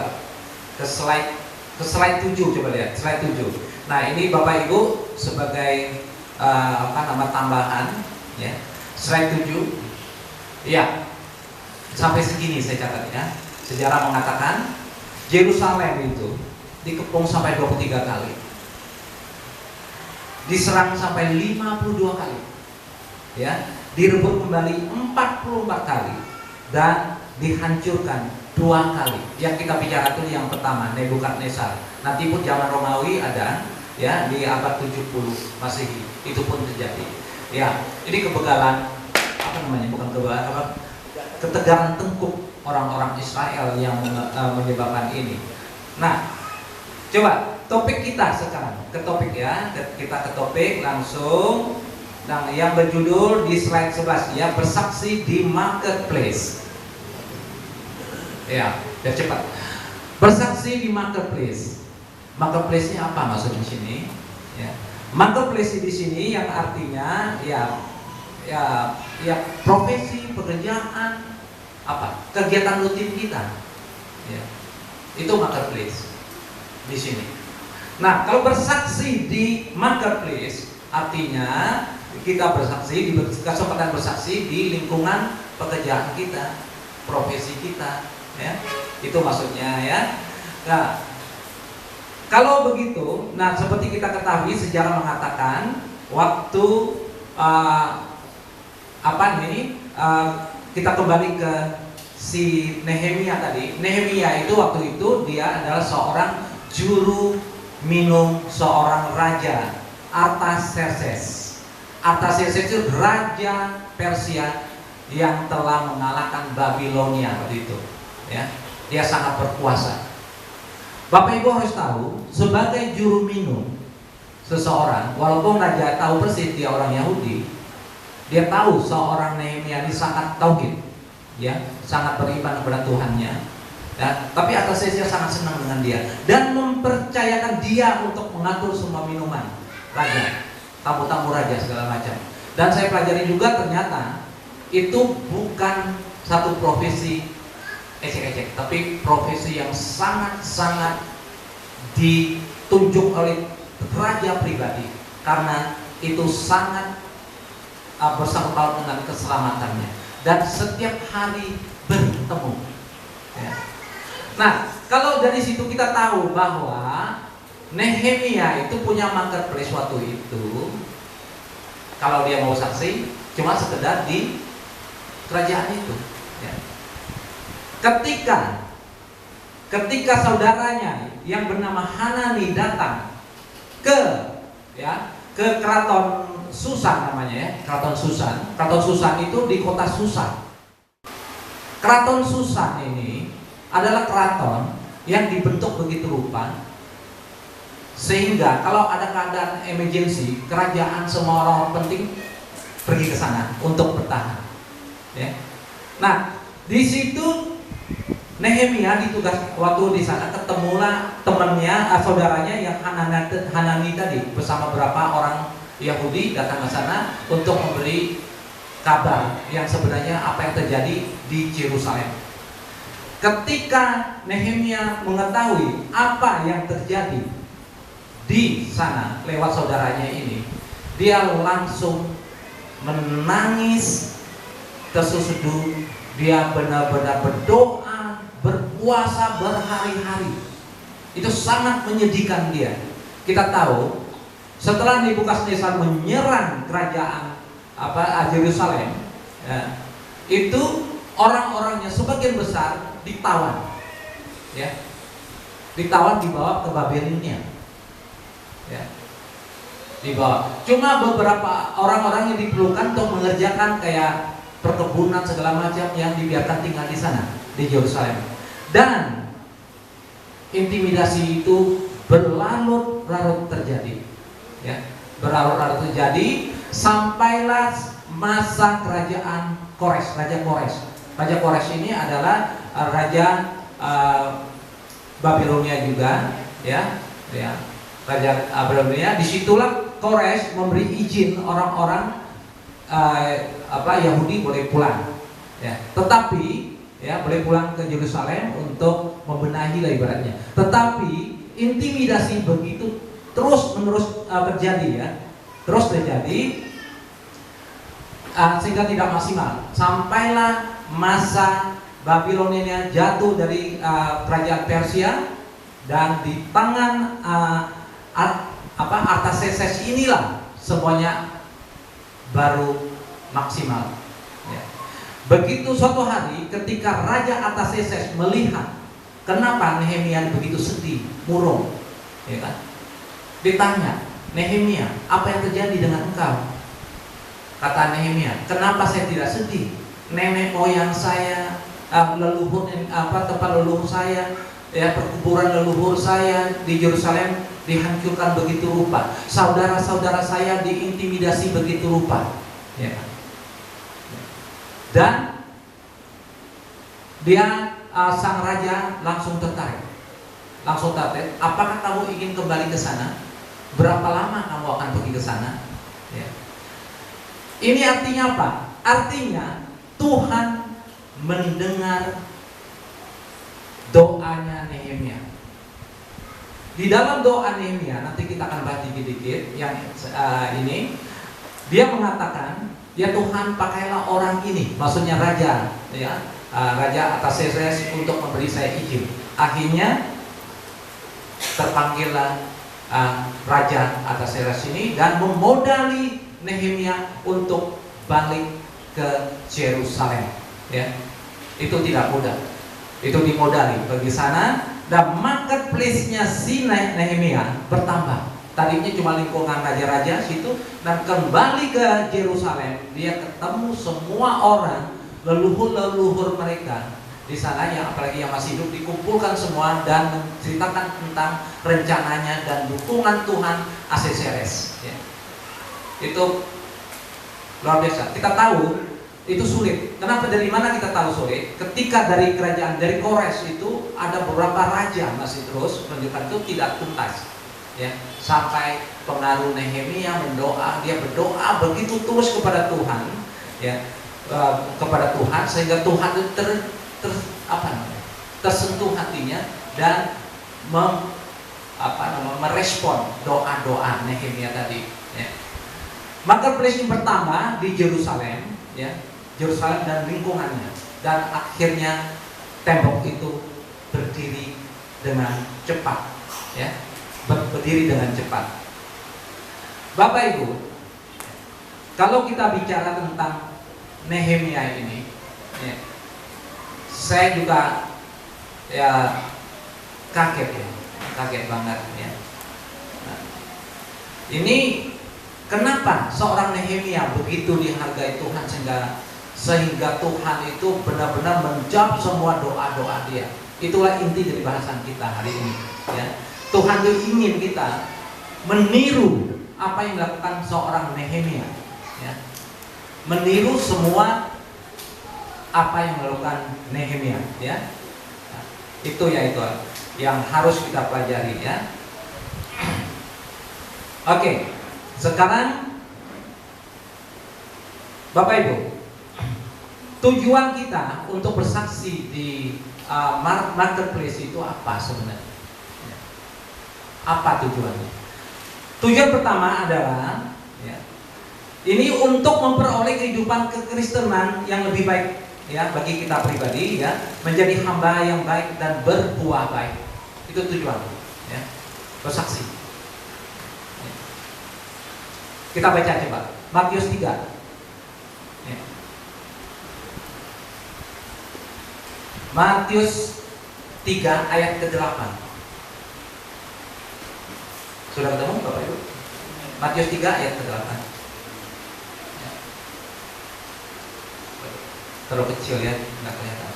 ke slide 7, coba lihat slide 7. Nah, ini Bapak Ibu sebagai tambahan, ya. Slide 7. Ya. Sampai segini saya catat, ya. Sejarah mengatakan Yerusalem itu dikepung sampai 23 kali. Diserang sampai 52 kali. Ya, direbut kembali 44 kali dan dihancurkan 2 kali. Yang kita bicara itu yang pertama, Nebukadnezar. Nanti pun zaman Romawi ada, ya, di abad 70 Masehi. Itu pun terjadi. Ya, ini kebegalan ketegangan tengkuk orang-orang Israel yang menyebabkan ini. Nah, coba topik kita sekarang, ke topik, ya. Kita ke topik langsung. Nah, yang berjudul di slide 11, ya, bersaksi di marketplace. Ya, biar cepat. Bersaksi di marketplace. Marketplace-nya apa maksudnya di sini? Ya. Marketplace di sini yang artinya ya profesi, pekerjaan, apa? Kegiatan rutin kita. Ya. Itu marketplace di sini. Nah, kalau bersaksi di marketplace artinya kita bersaksi, kesempatan bersaksi di lingkungan pekerjaan kita, profesi kita, ya. Itu maksudnya, ya. Nah, kalau begitu, nah seperti kita ketahui sejarah mengatakan waktu kita kembali ke si Nehemia tadi. Nehemia itu waktu itu dia adalah seorang juru minum seorang raja, Artaxerxes. Artaxerxes itu raja Persia yang telah mengalahkan Babilonia waktu itu, ya. Dia sangat berkuasa. Bapak Ibu harus tahu, sebagai juru minum seseorang, walaupun raja tahu persis dia orang Yahudi, dia tahu seorang Nehemia ini sangat tauhid, ya, sangat beriman kepada Tuhannya, ya. Tapi Artaxerxes sangat senang dengan dia dan mempercayakan dia untuk mengatur semua minuman raja, tamu-tamu raja segala macam. Dan saya pelajari juga ternyata itu bukan satu profesi ecek-ecek, tapi profesi yang sangat-sangat ditunjuk oleh raja pribadi karena itu sangat bersangkut paut dengan keselamatannya dan setiap hari bertemu, ya. Nah, kalau dari situ kita tahu bahwa Nehemia itu punya marketplace waktu itu. Kalau dia mau saksi cuma sekedar di kerajaan itu, ya. Ketika saudaranya yang bernama Hanani datang ke keraton Susan namanya, ya, keraton Susan. Keraton Susan itu di kota Susan. Keraton Susan ini adalah keraton yang dibentuk begitu rupa sehingga kalau ada keadaan emergency, kerajaan semua orang penting pergi ke sana untuk bertahan, ya. Nah, di situ Nehemia ditugas waktu di sana ketemulah temannya, saudaranya yang Hanani tadi bersama beberapa orang Yahudi datang ke sana untuk memberi kabar yang sebenarnya apa yang terjadi di Yerusalem. Ketika Nehemia mengetahui apa yang terjadi di sana lewat saudaranya ini, dia langsung menangis tersusudu. Dia benar-benar berdoa, berpuasa berhari-hari. Itu sangat menyedihkan dia. Kita tahu setelah Nebukadnezar menyerang kerajaan Yerusalem, ya, itu orang-orangnya sebagian besar ditawan, ya, ditawan dibawa ke Babilonia, ya, dibawa. Cuma beberapa orang-orang yang diperlukan untuk mengerjakan kayak perkebunan segala macam yang dibiarkan tinggal di sana di Yerusalem. Dan intimidasi itu berlarut-larut terjadi, ya, berlarut-larut terjadi sampailah masa kerajaan Kores, Raja Kores. Raja Kores ini adalah raja Babilonia juga, ya, Raja Babilonia. Disitulah Kores memberi izin orang-orang Yahudi boleh pulang, ya. Tetapi ya boleh pulang ke Yerusalem untuk membenahi lah ibaratnya. Tetapi intimidasi begitu terus menerus terjadi, ya, terus terjadi sehingga tidak maksimal. Sampailah masa Babilonia jatuh dari kerajaan Persia, dan di tangan Artaxerxes inilah semuanya baru maksimal, ya. Begitu suatu hari ketika Raja Artaxerxes melihat kenapa Nehemia begitu sedih, murung, ya kan? Ditanya, Nehemia, apa yang terjadi dengan engkau? Kata Nehemia, kenapa saya tidak sedih? Nenek moyang saya, tempat leluhur saya, ya, perkuburan leluhur saya di Yerusalem dihancurkan begitu rupa. Saudara-saudara saya diintimidasi begitu rupa, ya. Dan dia sang raja langsung tertarik. Apakah kamu ingin kembali ke sana? Berapa lama kamu akan pergi ke sana? Ya. Ini artinya apa? Artinya Tuhan mendengar doanya Nehemia. Di dalam doa Nehemia, nanti kita akan bahas dikit-dikit yang ini, dia mengatakan, ya Tuhan, pakailah orang ini, maksudnya raja, ya, Raja Artaxerxes, untuk memberi saya izin. Akhirnya terpanggillah Raja Artaxerxes ini dan memodali Nehemia untuk balik ke Yerusalem, ya. Itu tidak mudah. Itu dimodali pergi sana, dan marketplace-nya si Nehemia bertambah. Tadinya cuma lingkungan raja-raja situ, dan kembali ke Yerusalem dia ketemu semua orang, leluhur-leluhur mereka di sana, yang apalagi yang masih hidup, dikumpulkan semua dan menceritakan tentang rencananya dan dukungan Tuhan Artaxerxes, ya. Itu luar biasa. Kita tahu itu sulit. Kenapa? Dari mana kita tahu sulit? Ketika dari kerajaan, dari Kores itu ada beberapa raja masih terus menunjukkan itu tidak tuntas, ya. Sampai pengaruh Nehemia dia berdoa begitu terus kepada Tuhan, ya, kepada Tuhan, sehingga Tuhan itu tersentuh hatinya dan merespon doa-doa Nehemia tadi, ya. Marketplace yang pertama di Yerusalem, ya, Yerusalem dan lingkungannya, dan akhirnya tembok itu berdiri dengan cepat, ya, berdiri dengan cepat. Bapak Ibu, kalau kita bicara tentang Nehemia ini, ya, saya juga ya kaget banget, ya. Nah, ini kenapa seorang Nehemia begitu dihargai Tuhan sehingga Tuhan itu benar-benar menjawab semua doa-doa dia. Itulah inti dari bahasan kita hari ini, ya. Tuhan itu ingin kita meniru apa yang dilakukan seorang Nehemia, ya. Meniru semua apa yang dilakukan Nehemia, ya. Nah, itu yang harus kita pelajari, ya. Oke. Sekarang Bapak Ibu, tujuan kita untuk bersaksi di marketplace itu apa sebenarnya? Apa tujuannya? Tujuan pertama adalah, ya, ini untuk memperoleh kehidupan kekristenan yang lebih baik, ya, bagi kita pribadi, ya, menjadi hamba yang baik dan berbuah baik. Itu tujuan, ya, bersaksi. Kita baca coba Matius 3, ya. Matius 3 ayat ke-8. Sudah ketemu Bapak Ibu? Matius 3 ayat ke-8. Ya. Terlalu kecil, ya, nggak kelihatan.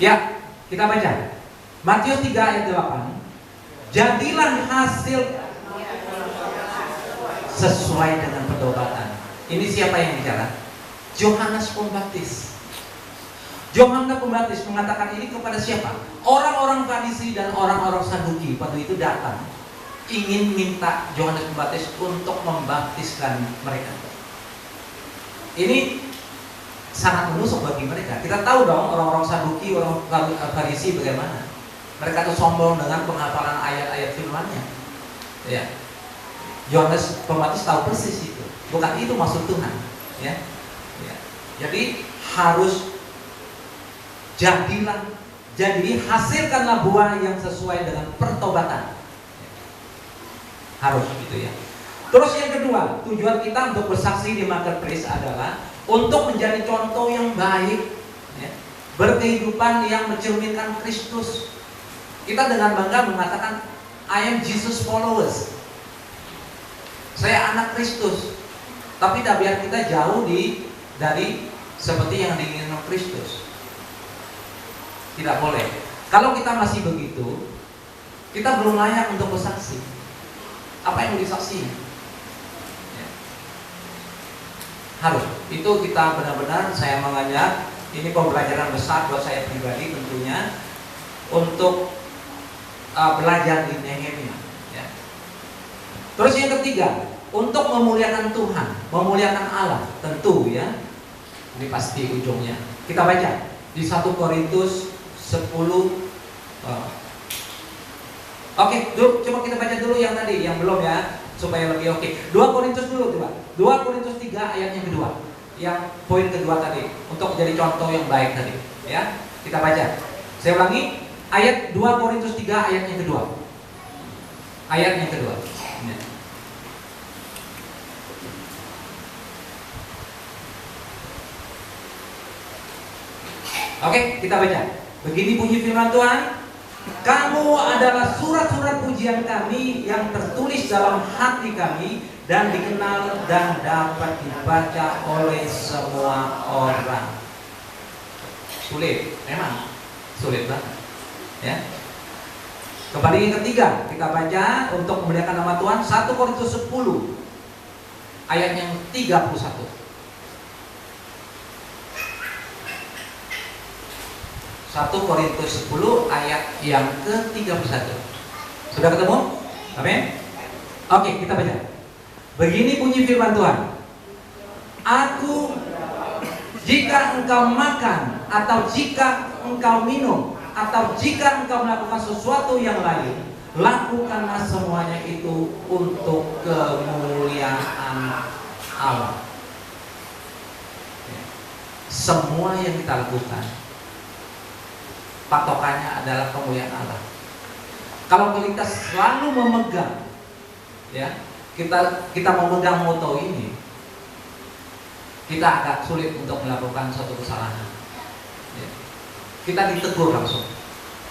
Ya, kita baca Matius 3 ayat 8. Jadilah hasil sesuai dengan pertobatan. Ini siapa yang bicara? Yohanes Pembaptis. Yohanes Pembaptis mengatakan ini kepada siapa? Orang-orang Farisi dan orang-orang Saduki pada itu datang ingin minta Yohanes Pembaptis untuk membaptiskan mereka. Ini sangat menusuk bagi mereka. Kita tahu dong orang-orang Saduki, orang Farisi bagaimana. Mereka itu sombong dengan penghafalan ayat-ayat firman-Nya. Ya. Yohanes Pembaptis tahu persis itu. Bukan itu maksud Tuhan. Ya. Ya. Jadi harus jadi hasilkanlah buah yang sesuai dengan pertobatan. Harus gitu ya. Terus yang kedua, tujuan kita untuk bersaksi di marketplace adalah untuk menjadi contoh yang baik, ya, berkehidupan yang mencerminkan Kristus. Kita dengan bangga mengatakan I am Jesus followers. Saya anak Kristus. Tapi tabiat kita jauh dari seperti yang diinginkan Kristus. Tidak boleh. Kalau kita masih begitu, kita belum layak untuk bersaksi. Apa yang mau disaksi? Ya. Harus. Itu kita benar-benar saya mengajak. Ini pembelajaran besar buat saya pribadi tentunya untuk belajar di Nehemia. Ya. Terus yang ketiga, untuk memuliakan Tuhan, memuliakan Allah, tentu ya. Ini pasti ujungnya. Kita baca di 1 Korintus 10. Oke, coba kita baca dulu yang tadi, yang belum ya, supaya lebih oke. 2 Korintus dulu coba. 2 Korintus 3 ayat yang kedua. Yang poin kedua tadi, untuk jadi contoh yang baik tadi, ya. Kita baca. Saya ulangi, ayat 2 Korintus 3 ayat yang kedua. Ayat yang kedua. Ya. Oke, kita baca. Begini bunyi firman Tuhan, kamu adalah surat-surat pujian kami yang tertulis dalam hati kami dan dikenal dan dapat dibaca oleh semua orang. Sulit, memang sulit banget. Ya. Kembali yang ketiga, kita baca untuk memuliakan nama Tuhan 1 Korintus 10 ayat yang 31. 1 Korintus 10 ayat yang ke-31. Sudah ketemu? Amin? Oke, kita baca. Begini bunyi firman Tuhan. Aku, jika engkau makan, atau jika engkau minum, atau jika engkau melakukan sesuatu yang lain, lakukanlah semuanya itu untuk kemuliaan Allah. Semua yang kita lakukan patokannya adalah kemuliaan Allah. Kalau kita selalu memegang, ya, kita memegang moto ini, kita agak sulit untuk melakukan suatu kesalahan. Ya. Kita ditegur langsung.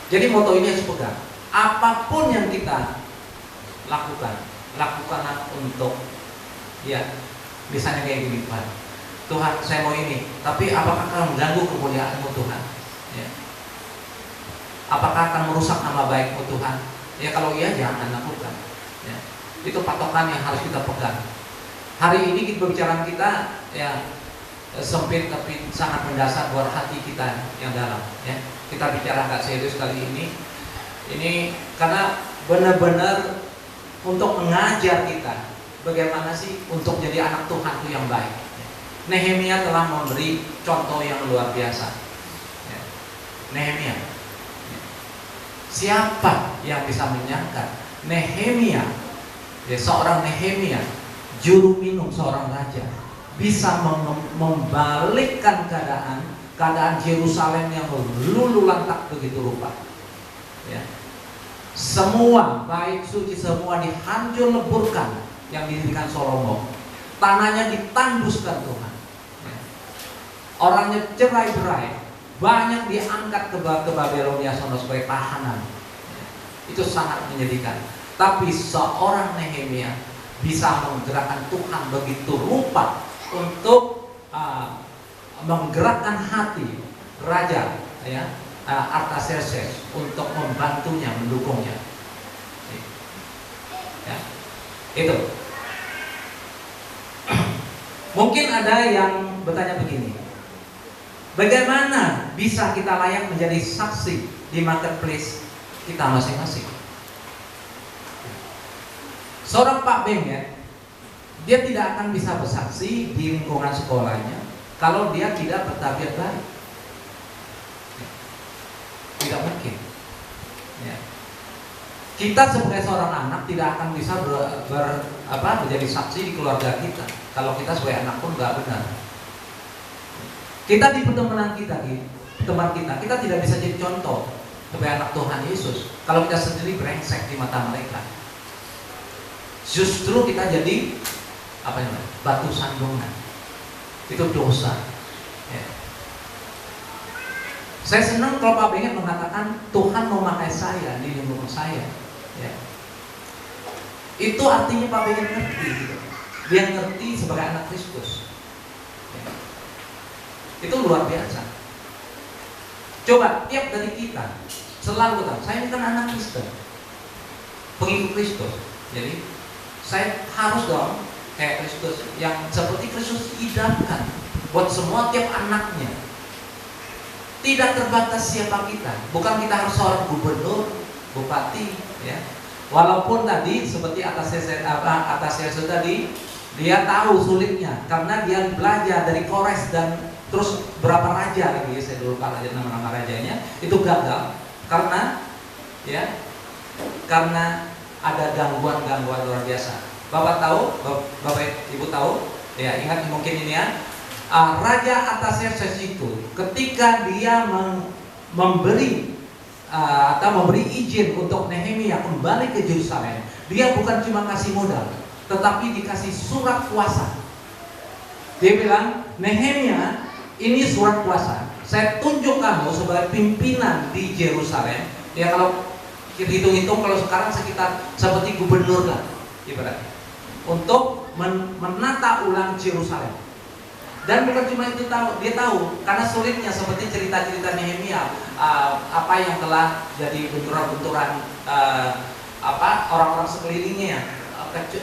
Jadi moto ini harus pegang. Apapun yang kita lakukanlah untuk, ya, misalnya kayak gini, Tuhan, saya mau ini, tapi apakah akan mengganggu kemuliaan-Mu Tuhan? Ya. Apakah akan merusak nama baik-Mu Tuhan? Ya kalau iya jangan lakukan. Ya. Itu patokan yang harus kita pegang. Hari ini pembicaraan kita ya sempit tapi sangat mendasar buat hati kita yang dalam. Ya. Kita bicara agak serius kali ini. Ini karena benar-benar untuk mengajar kita bagaimana sih untuk jadi anak Tuhan itu yang baik. Ya. Nehemia telah memberi contoh yang luar biasa. Ya. Nehemia. Siapa yang bisa menyangka Nehemia, ya, seorang Nehemia, juru minum seorang raja, bisa membalikkan keadaan Yerusalem yang lulu lantak begitu rupa. Ya. Semua baik suci semua dihancur leburkan yang didirikan Salomo. Tanahnya ditanduskan Tuhan. Ya. Orangnya cerai-berai. Banyak diangkat ke Babelonia sono sebagai tahanan. Itu sangat menyedihkan. Tapi seorang Nehemia bisa menggerakkan Tuhan begitu rupa untuk menggerakkan hati raja, ya, Artaxerxes untuk membantunya, mendukungnya. Ya, itu. Mungkin ada yang bertanya begini, bagaimana bisa kita layak menjadi saksi di marketplace kita masing-masing? Seorang Pak Beng ya, dia tidak akan bisa bersaksi di lingkungan sekolahnya kalau dia tidak bertabiat baik. Tidak mungkin. Ya. Kita sebagai seorang anak tidak akan bisa menjadi saksi di keluarga kita kalau kita sebagai anak pun nggak benar. Kita di pertemanan kita, teman kita tidak bisa jadi contoh sebagai anak Tuhan Yesus kalau kita sendiri brengsek di mata mereka. Justru kita jadi batu sandungan. Itu dosa. Ya. Saya senang kalau Pak Benget mengatakan Tuhan mau memakai saya di lingkungan saya. Ya. Itu artinya Pak Benget ngerti gitu. Dia ngerti sebagai anak Kristus. Ya. Itu luar biasa. Coba tiap dari kita selalu tahu, saya ini kan anak Kristen, pengikut Kristus. Jadi saya harus dong kayak Kristus, yang seperti Kristus idamkan buat semua tiap anaknya. Tidak terbatas siapa kita. Bukan kita harus seorang gubernur, bupati, ya. Walaupun tadi seperti Artaxerxes tadi, dia tahu sulitnya karena dia belajar dari Kores dan terus berapa raja lagi, saya dulu lupa aja nama-nama rajanya, itu gagal karena ada gangguan luar biasa. Bapak tahu, Bapak Ibu tahu, ya ingat mungkin ini ya. Raja Artaxerxes itu ketika dia memberi izin untuk Nehemia kembali ke Yerusalem, dia bukan cuma kasih modal, tetapi dikasih surat kuasa. Dia bilang, Nehemia, ini surat kuasa. Saya tunjuk kamu sebagai pimpinan di Yerusalem. Ya kalau hitung-hitung kalau sekarang sekitar seperti gubernur lah, ibaratnya, untuk menata ulang Yerusalem. Dan bukan cuma itu dia tahu karena sulitnya seperti cerita-cerita Nehemia, apa yang telah jadi benturan-benturan orang-orang sekelilingnya,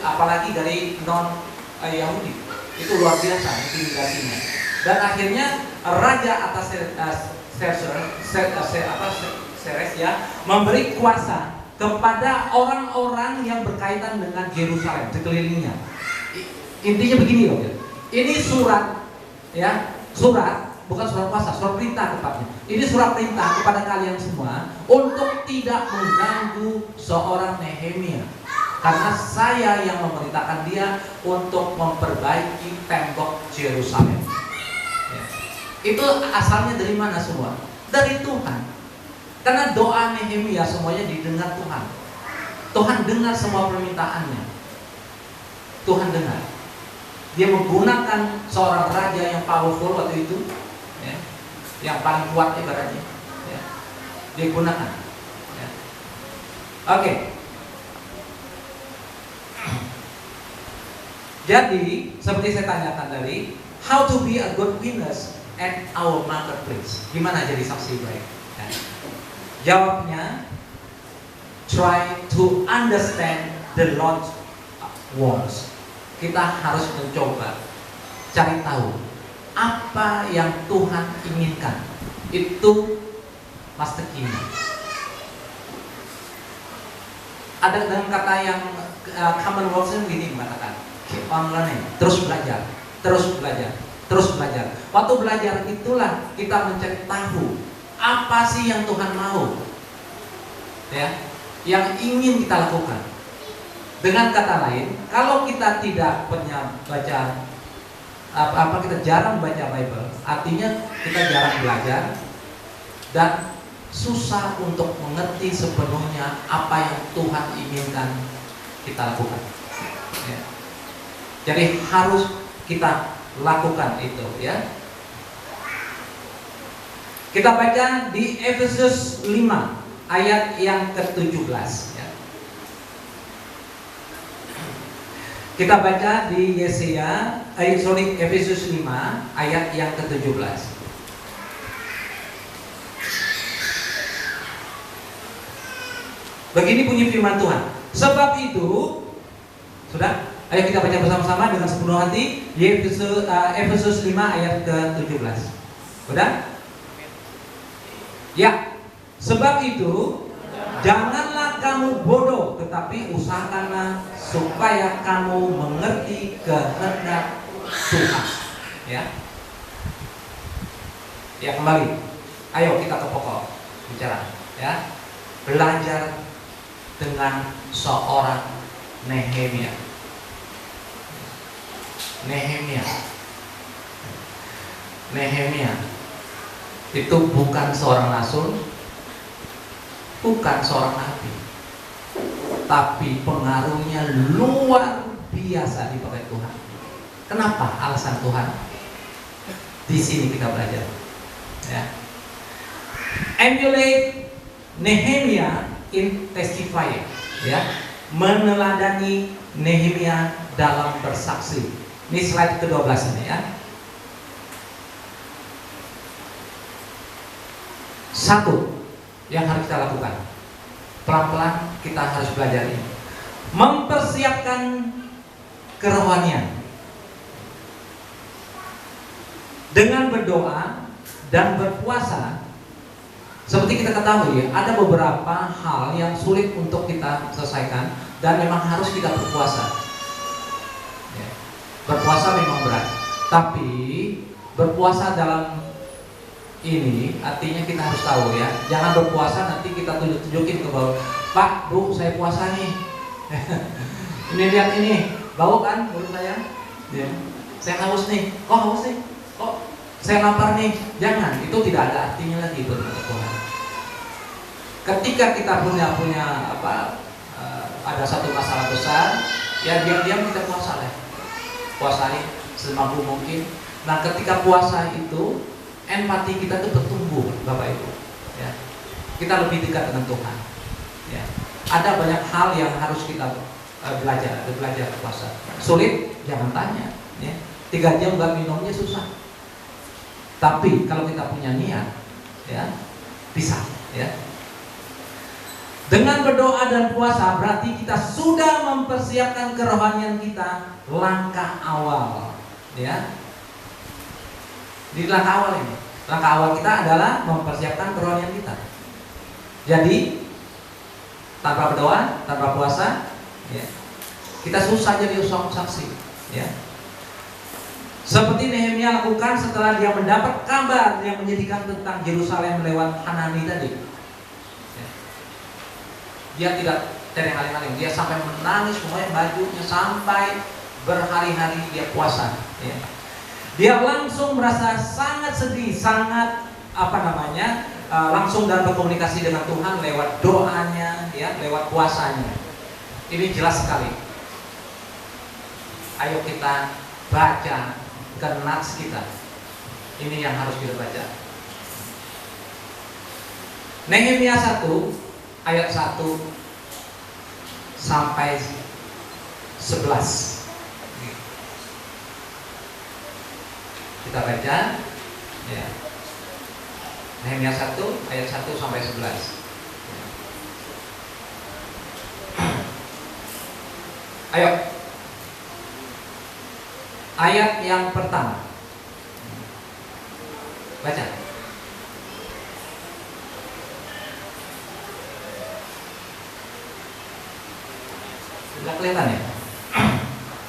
apalagi dari non Yahudi, itu luar biasa intimidasinya. Dan akhirnya Raja Artaxerxes memberi kuasa kepada orang-orang yang berkaitan dengan Yerusalem sekelilingnya. Intinya begini loh, ini surat. Ya, surat bukan surat kuasa, surat perintah tepatnya. Ini surat perintah kepada kalian semua untuk tidak mengganggu seorang Nehemia, karena saya yang memerintahkan dia untuk memperbaiki tembok Yerusalem. Ya. Itu asalnya dari mana semua? Dari Tuhan. Karena doa Nehemia semuanya didengar Tuhan. Tuhan dengar semua permintaannya. Tuhan dengar. Dia menggunakan seorang raja yang powerful waktu itu, ya, yang paling kuat ibaratnya, ya, dia gunakan. Ya. Oke. Jadi seperti saya tanyakan tadi, how to be a good witness at our marketplace? Gimana jadi saksi baik? Ya. Jawabnya, try to understand the Lord's wants. Kita harus mencoba cari tahu apa yang Tuhan inginkan. Itu master key. Ada dalam kata yang Common Wilson begini mengatakan, keep on learning, terus belajar. Waktu belajar itulah kita mencari tahu apa sih yang Tuhan mau, ya, yang ingin kita lakukan. Dengan kata lain, kalau kita tidak pernah baca kita jarang baca Bible, artinya kita jarang belajar dan susah untuk mengerti sepenuhnya apa yang Tuhan inginkan kita lakukan. Ya. Jadi harus kita lakukan itu, ya. Kita baca di Efesus 5 ayat yang ke-17. Kita baca di Efesus 5 ayat yang ke-17. Begini bunyi firman Tuhan. Sebab itu, sudah, ayo kita baca bersama-sama dengan sepenuh hati Efesus 5 ayat ke-17. Sudah? Ya. Sebab itu janganlah kamu bodoh, tetapi usahakanlah supaya kamu mengerti kehendak Tuhan. Ya. Ya, kembali. Ayo kita ke pokok bicara, ya. Belajar dengan seorang Nehemia. Nehemia itu bukan seorang rasul, bukan seorang nabi, tapi pengaruhnya luar biasa dipakai Tuhan. Kenapa? Alasan Tuhan. Di sini kita belajar. Ya. Emulate Nehemia in testifying, ya, meneladani Nehemia dalam bersaksi. Ini slide ke-12 ini, ya. Satu yang harus kita lakukan, pelan-pelan kita harus belajar ini, mempersiapkan kerohanian dengan berdoa dan berpuasa. Seperti kita ketahui, ada beberapa hal yang sulit untuk kita selesaikan dan memang harus kita berpuasa. Ya. Berpuasa memang berat, tapi berpuasa dalam ini artinya kita harus tahu, ya. Jangan berpuasa nanti kita tunjukin ke bawah, Pak, Bu, saya puasa nih. Ini lihat ini, bau kan mulut saya? Ya. Saya haus nih. Kok haus nih? Kok saya lapar nih? Jangan, itu tidak ada artinya lagi buat Tuhan. Ketika kita punya ada satu masalah besar, ya diam-diam kita puasa lah. Puasai semampu mungkin. Nah, ketika puasa itu empati kita tuh bertumbuh, Bapak Ibu. Ya. Kita lebih dekat dengan Tuhan. Ya. Ada banyak hal yang harus kita belajar puasa. Sulit, jangan tanya. Ya. 3 jam nggak minumnya susah. Tapi kalau kita punya niat, ya bisa. Ya. Dengan berdoa dan puasa berarti kita sudah mempersiapkan kerohanian kita, langkah awal, ya. Di langkah awal ini, langkah awal kita adalah mempersiapkan kerohanian kita. Jadi tanpa berdoa, tanpa puasa, ya, kita susah jadi saksi, ya. Seperti Nehemia lakukan setelah dia mendapat kabar yang menyedihkan tentang Yerusalem lewat Hanani tadi. Dia tidak tereng-aling-aling, dia sampai menangis semuanya bajunya sampai berhari-hari dia puasa. Ya. Dia langsung merasa sangat sedih, sangat langsung dalam berkomunikasi dengan Tuhan lewat doanya, ya, lewat puasanya. Ini jelas sekali. Ayo kita baca ke nats kita. Ini yang harus kita baca. Nehemia 1 ayat 1 sampai 11. Kita baca, ya. Nehemia 1 ayat 1 sampai 11. Ayo. Ayat yang pertama. Baca. Nggak kelihatan ya?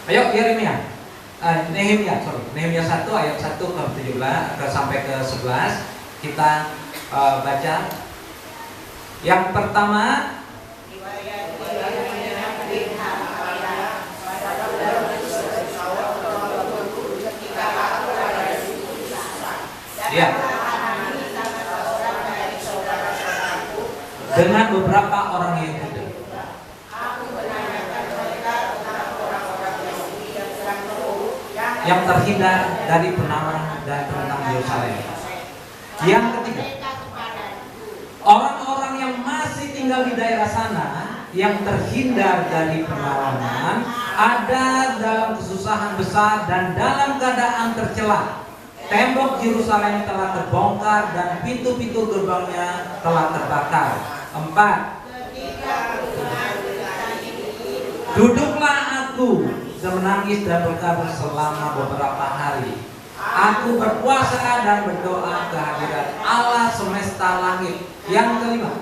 Ayo Yeremia, Nehemia 1 ayat 1 ke 17 sampai ke 11 kita baca. Yang pertama, ya, dengan beberapa orang Yahudi yang terhindar dari penawar dan tentang Yerusalem. Yang ketiga, orang-orang yang masih tinggal di daerah sana yang terhindar dari perlawanan ada dalam kesusahan besar dan dalam keadaan tercela. Tembok Yerusalem telah terbongkar dan pintu-pintu gerbangnya telah terbakar. 4. Duduklah aku dan menangis dan berkabung selama beberapa hari. Aku berpuasa dan berdoa kehadiran Allah semesta langit. Yang kelima,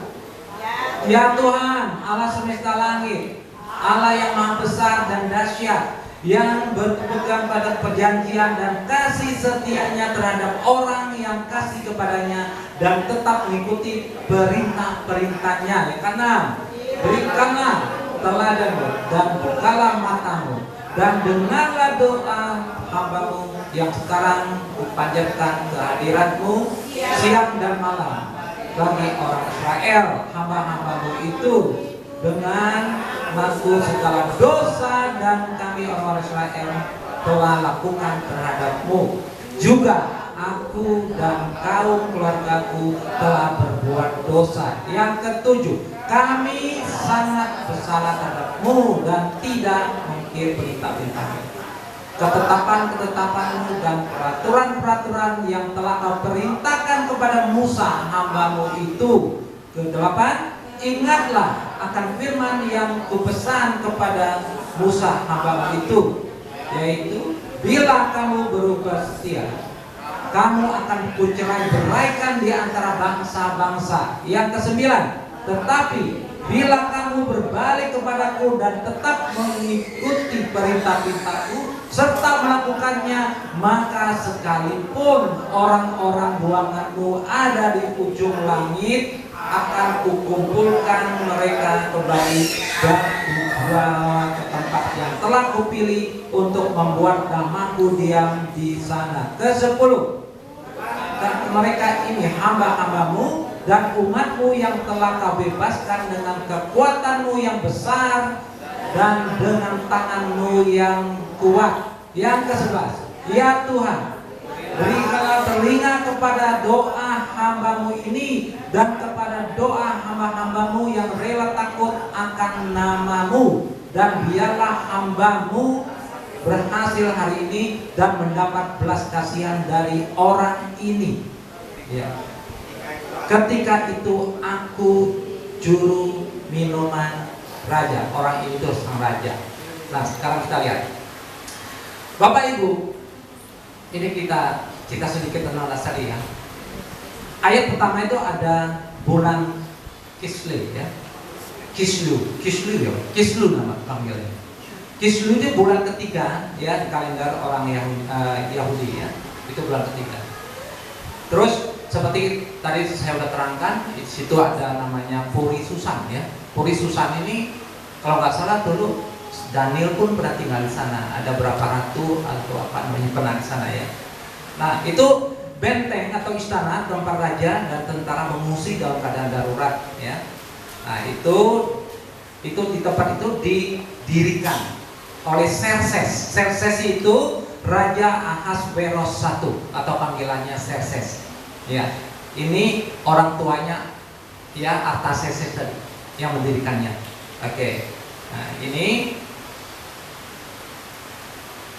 ya Tuhan Allah semesta langit, Allah yang maha besar dan dahsyat, yang berpegang pada perjanjian dan kasih setianya terhadap orang yang kasih kepadanya dan tetap mengikuti perintah-perintahnya. Yang keenam, berikanlah teladanmu dan bukalah matamu dan dengarlah doa hambamu yang sekarang kupanjatkan kehadiratmu siang dan malam bagi orang Israel hamba-hambamu itu dengan mengaku segala dosa dan kami orang Israel telah lakukan terhadapmu. Juga aku dan kaum keluargaku telah berbuat dosa. Yang ketujuh, kami sangat bersalah terhadapmu dan tidak mengikuti perintah-perintahmu, ketetapan-ketetapanmu dan peraturan-peraturan yang telah kau perintahkan kepada Musa hambamu itu. Kedelapan, ingatlah akan firman yang kupesan kepada Musa hambamu itu, yaitu bila kamu berubah setia, kamu akan kucerai beraikan di antara bangsa-bangsa. Yang kesembilan, tetapi bila kamu berbalik kepadaku dan tetap mengikuti perintah-perintahku serta melakukannya, maka sekalipun orang-orang buanganmu ada di ujung langit, akan kukumpulkan mereka kembali dan dibawa ke tempat yang telah kupilih untuk membuat namaku diam di sana. Kesepuluh, dan mereka ini hamba-hambamu dan umatmu yang telah kau bebaskan dengan kekuatanmu yang besar dan dengan tanganmu yang kuat. Yang ke-11, ya Tuhan, berikanlah telinga kepada doa hambamu ini dan kepada doa hamba-hambamu yang rela takut akan namamu, dan biarlah hambamu berhasil hari ini dan mendapat belas kasihan dari orang ini. Ya. Ketika itu aku juru minuman raja. Orang itu sang raja. Nah, sekarang kita lihat, Bapak Ibu, ini kita sedikit kenal tadi ya. Ayat pertama itu ada bulan Kislev ya. Kislev nama panggilnya. Kislev itu bulan ketiga ya di kalender orang Yahudi ya. Itu bulan ketiga. Terus seperti tadi saya sudah terangkan, di situ ada namanya Puri Susan ya. Puri Susan ini kalau nggak salah dulu Daniel pun pernah tinggal di sana. Ada berapa ratu atau apa namanya pernah di sana ya. Nah itu benteng atau istana tempat raja dan tentara mengungsi dalam keadaan darurat ya. Nah itu di tempat itu didirikan oleh Xerxes. Xerxes itu Raja Ahasveros I atau panggilannya Xerxes. Ya, ini orang tuanya ya Artaxerxes tadi yang mendirikannya. Oke. Nah, ini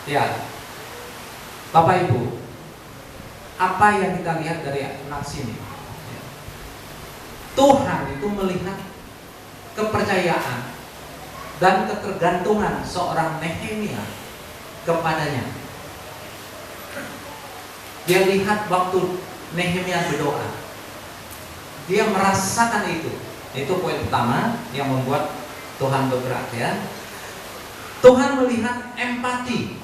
ya. Bapak Ibu, apa yang kita lihat dari nats ini? Ya. Tuhan itu melihat kepercayaan dan ketergantungan seorang Nehemia kepadanya. Dia lihat waktu Nehemia berdoa, dia merasakan itu. Itu poin pertama yang membuat Tuhan bergerak ya. Tuhan melihat empati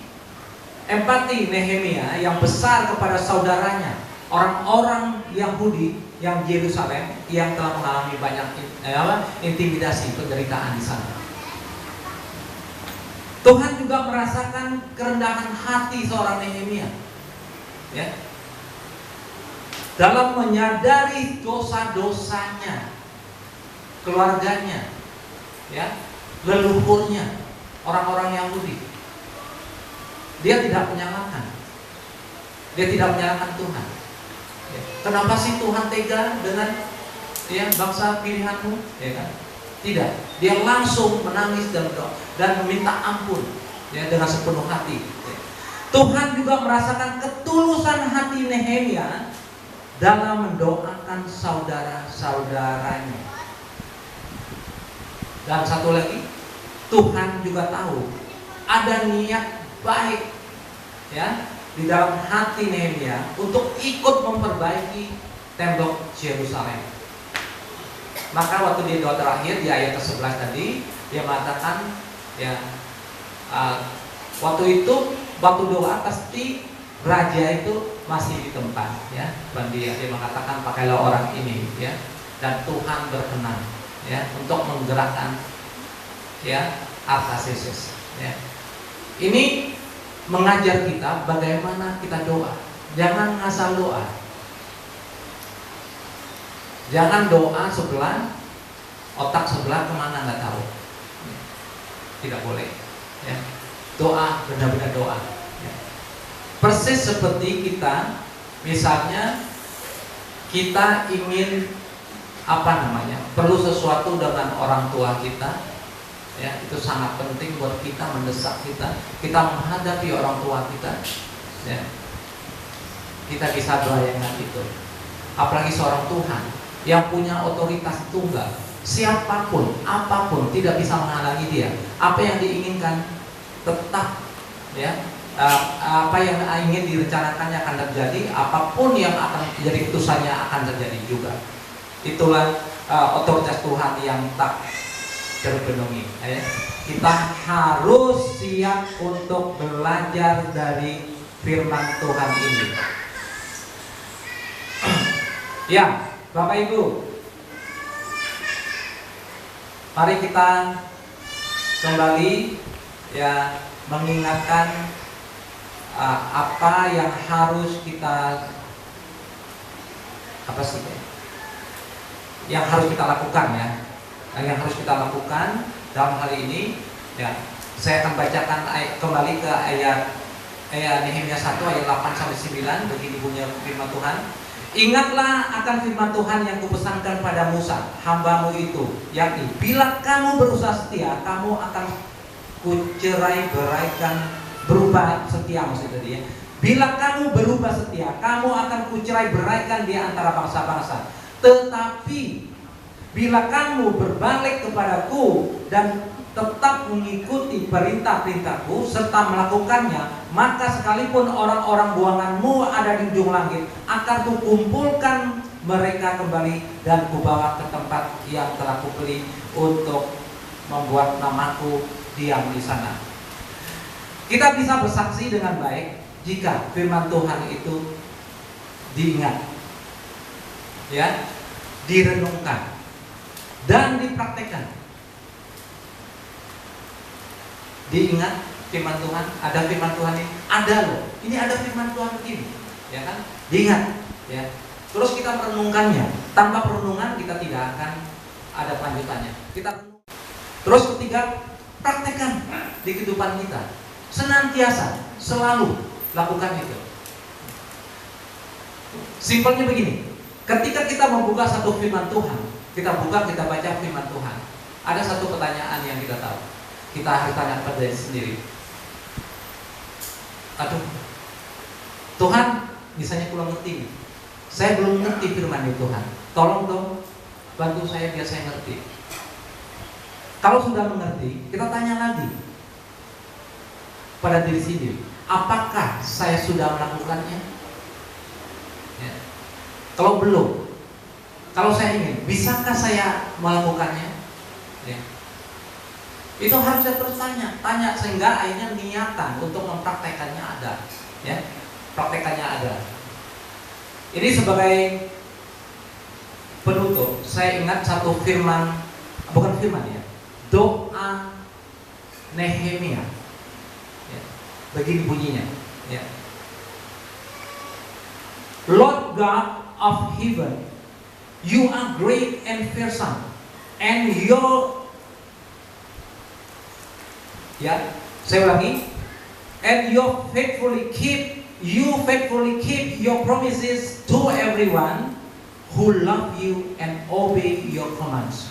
Nehemia yang besar kepada saudaranya, orang-orang Yahudi yang di Yerusalem yang telah mengalami banyak intimidasi, penderitaan di sana. Tuhan juga merasakan kerendahan hati seorang Nehemia ya, dalam menyadari dosa-dosanya, keluarganya ya, leluhurnya, orang-orang Yahudi. Dia tidak menyalahkan Tuhan ya. Kenapa sih Tuhan tega dengan ya bangsa pilihanmu ya kan? Tidak, dia langsung menangis dan meminta ampun ya dengan sepenuh hati ya. Tuhan juga merasakan ketulusan hati Nehemia dalam mendoakan saudara-saudaranya. Dan satu lagi, Tuhan juga tahu ada niat baik ya di dalam hati Nehemia untuk ikut memperbaiki tembok Yerusalem. Maka waktu di doa terakhir di ayat ke-11 tadi dia mengatakan ya waktu itu waktu doa pasti raja itu masih di tempat ya. Dia mengatakan pakailah orang ini ya, dan Tuhan berkenan ya untuk menggerakkan ya Artaxerxes ya. Ini mengajar kita bagaimana kita doa. Jangan ngasal doa. Jangan doa sebelah, otak sebelah kemana nggak tahu. Tidak boleh. Ya. Doa benar-benar doa. Ya. Persis seperti kita, misalnya kita ingin perlu sesuatu dengan orang tua kita. Ya, itu sangat penting buat kita, mendesak kita menghadapi orang tua kita ya. Kita bisa doakan itu. Apalagi seorang Tuhan yang punya otoritas tunggal, siapapun, apapun tidak bisa menghalangi dia. Apa yang diinginkan tetap ya, apa yang ingin direncanakannya akan terjadi, apapun yang akan menjadi keputusannya akan terjadi juga. Itulah otoritas Tuhan yang tak terpenuhi. Kita harus siap untuk belajar dari firman Tuhan ini. Ya, Bapak Ibu, mari kita kembali ya mengingatkan apa yang harus kita lakukan ya. Yang harus kita lakukan dalam hal ini ya, saya akan bacakan kembali ke ayat Nehemia 1 ayat 8-9. Begini bunyi firman Tuhan. Ingatlah akan firman Tuhan yang kupesankan pada Musa hambamu itu, yakni bila kamu berusaha setia, kamu akan kucerai beraikan berubah setia maksudnya dia. Bila kamu berubah setia, kamu akan kucerai beraikan di antara bangsa-bangsa. Tetapi bila kamu berbalik kepadaku dan tetap mengikuti perintah-perintahku serta melakukannya, maka sekalipun orang-orang buanganmu ada di ujung langit, akan kukumpulkan mereka kembali dan kubawa ke tempat yang telah kubeli untuk membuat namaku diam di sana. Kita bisa bersaksi dengan baik jika firman Tuhan itu diingat, ya, direnungkan dan dipraktekkan. Diingat firman Tuhan, ada firman Tuhan ini, ada loh. Ini ada firman Tuhan begini, ya kan? Diingat, ya. Terus kita merenungkannya. Tanpa perenungan kita tidak akan ada lanjutannya. Terus ketiga, praktekkan di kehidupan kita. Senantiasa, selalu lakukan itu. Simpelnya begini. Ketika kita membuka satu firman Tuhan, kita baca firman Tuhan, ada satu pertanyaan yang kita tahu. Kita harus tanya pada diri sendiri. Aduh, Tuhan, misalnya kurang ngerti nih. Saya belum ngerti firman Tuhan. Tolong dong, bantu saya biar saya ngerti. Kalau sudah mengerti, kita tanya lagi pada diri sendiri. Apakah saya sudah melakukannya? Ya. Kalau belum, kalau saya ingin, bisakah saya melakukannya? Ya. Itu harus saya terus tanya sehingga akhirnya niatan untuk mempraktekannya ada, ya, praktekannya ada. Ini sebagai penutup, saya ingat satu firman, bukan firman ya, doa Nehemia. Ya. Begini bunyinya, ya. Lord God of heaven, you are great and fearsome, and your, ya, saya ulangi, and you faithfully keep your promises to everyone who love you and obey your commands.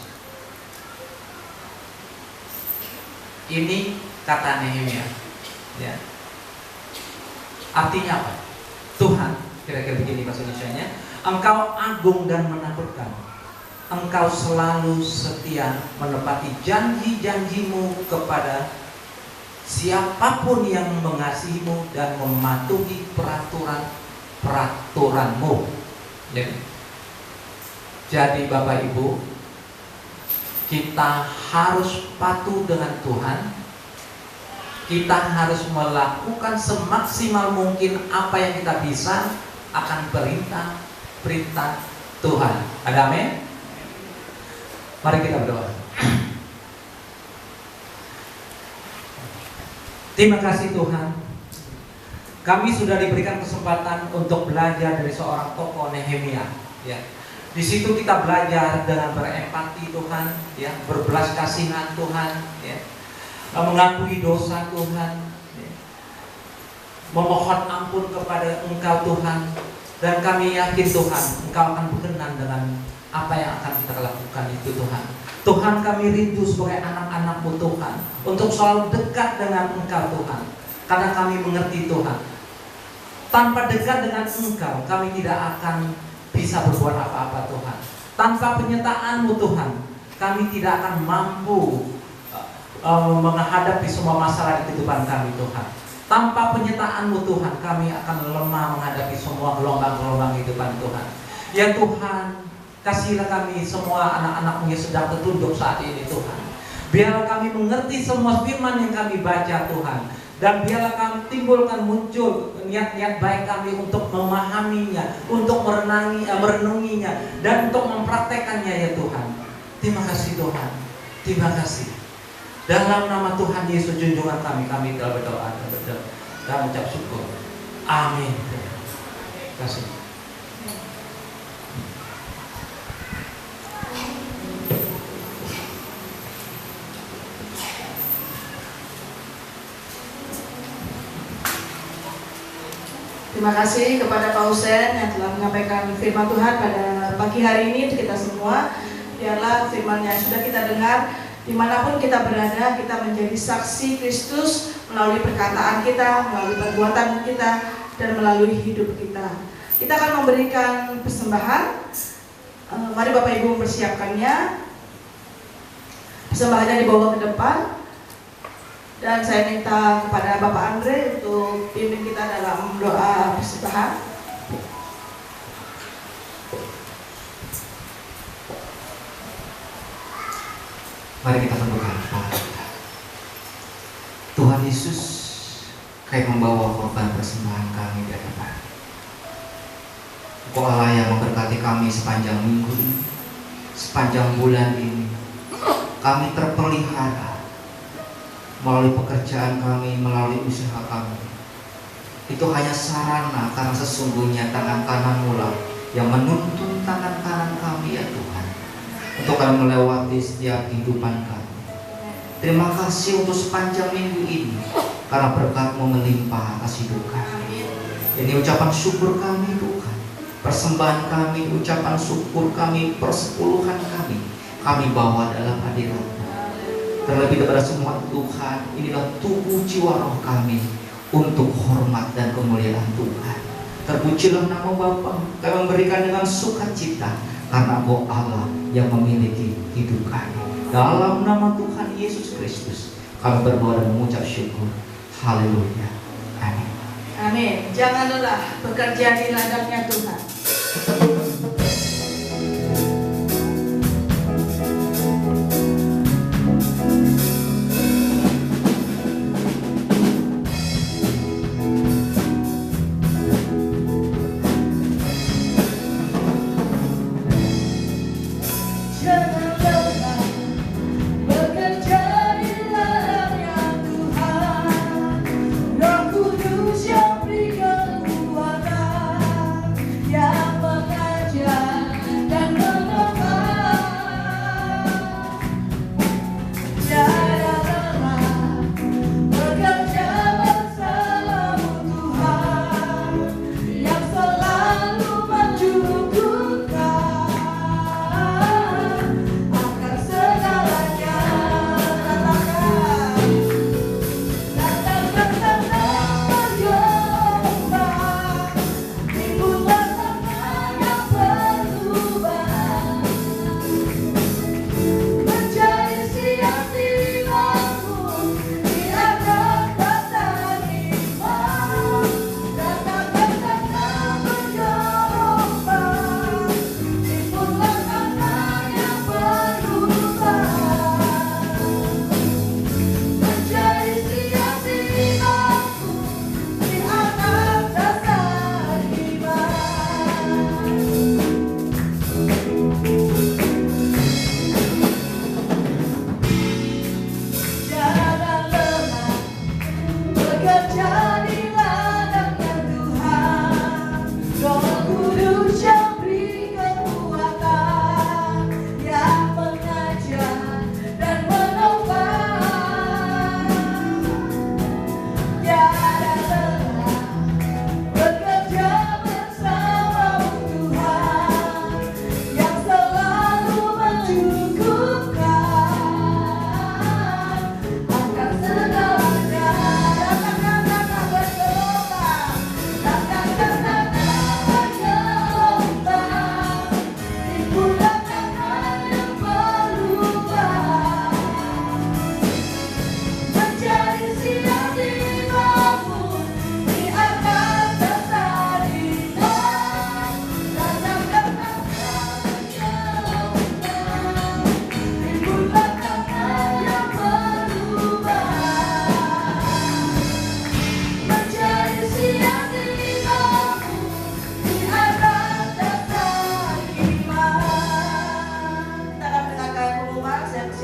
Ini kata Nehemia, ya. Artinya apa? Tuhan, kira-kira begini bahasa Indonesianya, Engkau agung dan menakutkan. Engkau selalu setia menepati janji-janjimu kepada siapapun yang mengasihimu dan mematuhi peraturan-peraturanmu. Jadi Bapak Ibu, kita harus patuh dengan Tuhan. Kita harus melakukan semaksimal mungkin apa yang kita bisa akan perintah Tuhan. Ada amin? Mari kita berdoa. Terima kasih Tuhan. Kami sudah diberikan kesempatan untuk belajar dari seorang tokoh Nehemia. Ya. Di situ kita belajar dengan berempati Tuhan, ya, berbelas kasihan Tuhan, ya, mengakui dosa Tuhan, ya, memohon ampun kepada Engkau Tuhan, dan kami yakin Tuhan Engkau akan berkenan dengan apa yang akan kita lakukan itu Tuhan. Tuhan, kami rindu sebagai anak-anak-Mu Tuhan untuk selalu dekat dengan Engkau Tuhan, karena kami mengerti Tuhan, tanpa dekat dengan Engkau kami tidak akan bisa berbuat apa-apa Tuhan. Tanpa penyertaan-Mu Tuhan kami tidak akan mampu menghadapi semua masalah di kehidupan kami Tuhan. Tanpa penyertaan-Mu Tuhan kami akan lemah menghadapi semua gelombang-gelombang kehidupan Tuhan. Ya Tuhan, kasihlah kami semua anak-anak-Mu yang sedang tertunduk saat ini Tuhan. Biarlah kami mengerti semua firman yang kami baca Tuhan, dan biarlah kami timbulkan muncul niat-niat baik kami untuk memahaminya, untuk merenunginya, dan untuk mempraktekannya ya Tuhan. Terima kasih Tuhan. Terima kasih. Dalam nama Tuhan Yesus junjungan kami telah berdoa dan mengucap syukur. Amin. Terima kasih. Terima kasih kepada Pak Husen yang telah menyampaikan firman Tuhan pada pagi hari ini untuk kita semua. Biarlah firman yang sudah kita dengar, dimanapun kita berada, kita menjadi saksi Kristus melalui perkataan kita, melalui perbuatan kita, dan melalui hidup kita. Kita akan memberikan persembahan. Mari Bapak Ibu mempersiapkannya. Persembahannya dibawa ke depan. Dan saya minta kepada Bapak Andre untuk pimpin kita dalam doa persembahan. Mari kita tundukkan kepala kita. Tuhan Yesus, Kami membawa korban persembahan kami di hadapan. Engkau Allah yang memberkati kami sepanjang minggu ini, sepanjang bulan ini. Kami terpelihara melalui pekerjaan kami, melalui usaha kami. Itu hanya sarana, karena sesungguhnya tangan kanan-Mu lah yang menuntun tangan kanan kami ya Tuhan, untuk kami melewati setiap kehidupan kami. Terima kasih untuk sepanjang minggu ini, karena berkat-Mu melimpah atas hidup kami. Ini ucapan syukur kami Tuhan, persembahan kami, ucapan syukur kami, persepuluhan kami bawa dalam hadirat-Mu. Terlebih daripada semua Tuhan, inilah tubuh jiwa roh kami untuk hormat dan kemuliaan Tuhan. Terpujilah nama Bapa, kami memberikan dengan sukacita, karena Engkau Allah yang memiliki hidup kami. Dalam nama Tuhan Yesus Kristus kami berdoa dan mengucap syukur. Haleluya. Amin. Amin. Jangan lelah bekerja di ladangnya Tuhan.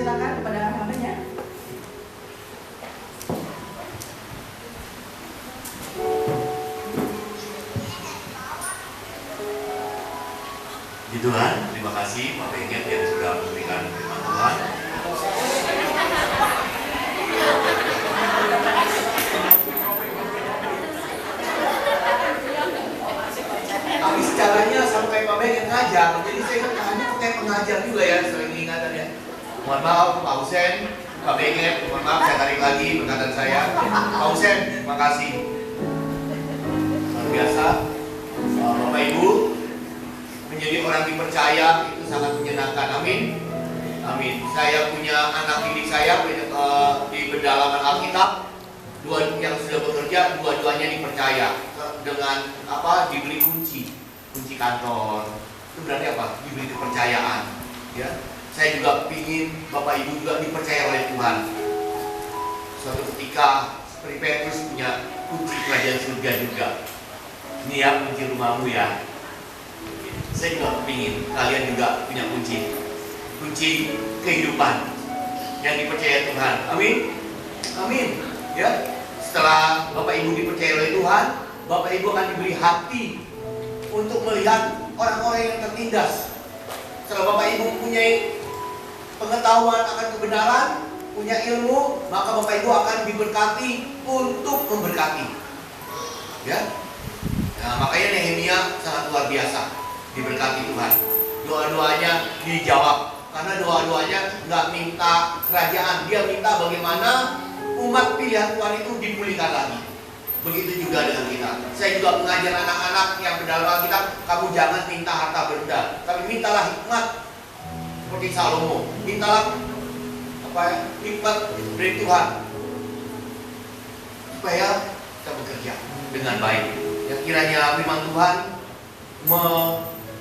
silakan kepada hambanya. Tuhan, terima kasih Pak Benget yang sudah memberikan firman Tuhan. Habis caranya sampai Pak Benget ngajar, jadi saya hanya kayak pengajar juga ya, sering ingatan ya. Mohon maaf Pak Husen, Pak Benget, mohon maaf saya tarik lagi perkataan saya. Pak Husen, terima kasih. Luar biasa, Bapak Ibu. Menjadi orang dipercaya itu sangat menyenangkan. Amin. Amin. Saya punya anak didik saya di pedalaman Alkitab. Dua yang sudah bekerja, dua-duanya dipercaya dengan apa? Diberi kunci kantor. Itu berarti apa? Diberi kepercayaan. Ya. Saya juga ingin Bapak Ibu juga dipercaya oleh Tuhan. Suatu ketika seperti Petrus punya kunci kerajaan surga juga. Ini ya kunci rumahmu ya. Saya juga ingin kalian juga punya kunci kehidupan yang dipercaya Tuhan. Amin. Amin. Ya. Setelah Bapak Ibu dipercaya oleh Tuhan, Bapak Ibu akan diberi hati untuk melihat orang-orang yang tertindas. Setelah Bapak Ibu punya pengetahuan akan kebenaran, punya ilmu, maka Bapak Ibu akan diberkati untuk memberkati. Ya. Nah, makanya Nehemia sangat luar biasa. Diberkati Tuhan, doa-doanya dijawab karena doa-doanya nggak minta kerajaan, dia minta bagaimana umat pilihan Tuhan itu dipulihkan lagi. Begitu juga dengan kita. Saya juga mengajar anak-anak yang berdalam Alkitab, kamu jangan minta harta benda, tapi mintalah hikmat seperti Salomo, mintalah hikmat dari Tuhan supaya kita bekerja dengan baik. Yang kiranya firman Tuhan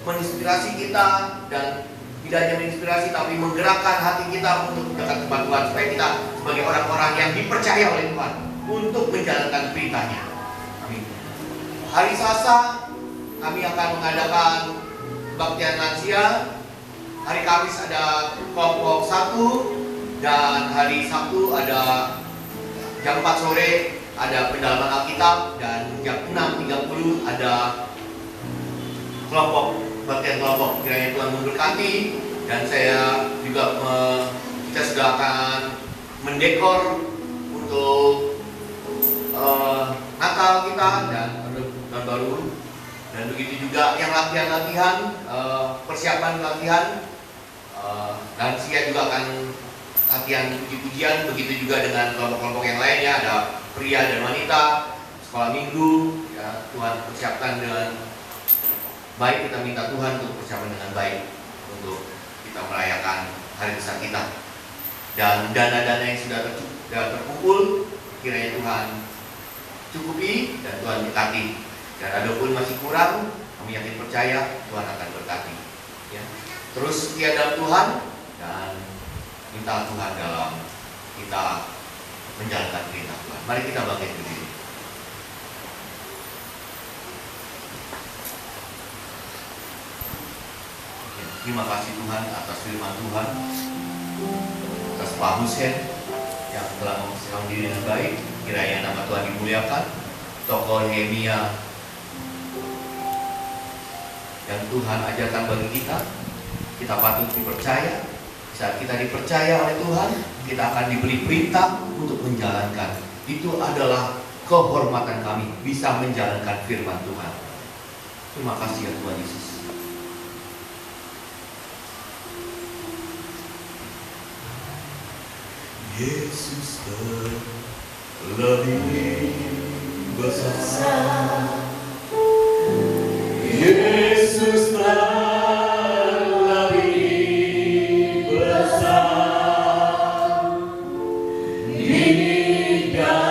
menginspirasi kita, dan tidak hanya menginspirasi tapi menggerakkan hati kita untuk dekat kepada Tuhan, supaya kita sebagai orang-orang yang dipercaya oleh Tuhan untuk menjalankan perintahnya. Amin. Hari Selasa kami akan mengadakan kebaktian lansia. Hari Kamis ada kelompok 1, dan hari Sabtu ada jam 4 sore ada pendalaman Alkitab, dan jam 6.30 ada kebaktian kelompok. Kiranya Tuhan memberkati, dan saya juga kita sudah akan mendekor untuk Natal kita dan tahun baru, dan begitu juga yang latihan-latihan, persiapan latihan, dan saya juga akan latihan puji-pujian. Begitu juga dengan kelompok-kelompok yang lainnya, ada pria dan wanita, sekolah minggu. Ya, Tuhan persiapkan dengan baik, kita minta Tuhan untuk persiapan dengan baik untuk kita merayakan hari besar kita. Dan dana-dana yang sudah terkumpul, kiranya Tuhan cukupi dan Tuhan berkati. Dan adapun masih kurang, kami yakin percaya Tuhan akan berkati. Ya. Terus setia dalam Tuhan dan minta Tuhan dalam kita menjalankan perintah Tuhan. Mari kita bangkit berdiri. Terima kasih Tuhan atas firman Tuhan, atas Pak Husen yang telah mempersiapkan diri dengan baik. Kiranya nama Tuhan dimuliakan. Tokoh Nehemia yang Tuhan ajarkan bagi kita patut dipercaya. Saat kita dipercaya oleh Tuhan, kita akan diberi perintah untuk menjalankan. Itu adalah kehormatan kami bisa menjalankan firman Tuhan. Terima kasih ya Tuhan Yesus. Yesus lebih besar. Yesus lebih besar di dalamku,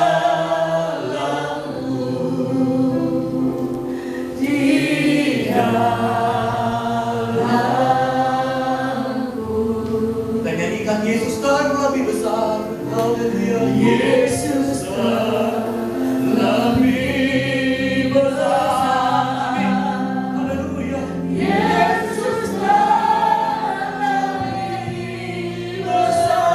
di dalamku. Kita nyanyikan Yesus lebih besar. Haleluya. Yesus lebih besar. Amin. Haleluya. Yesus lebih besar.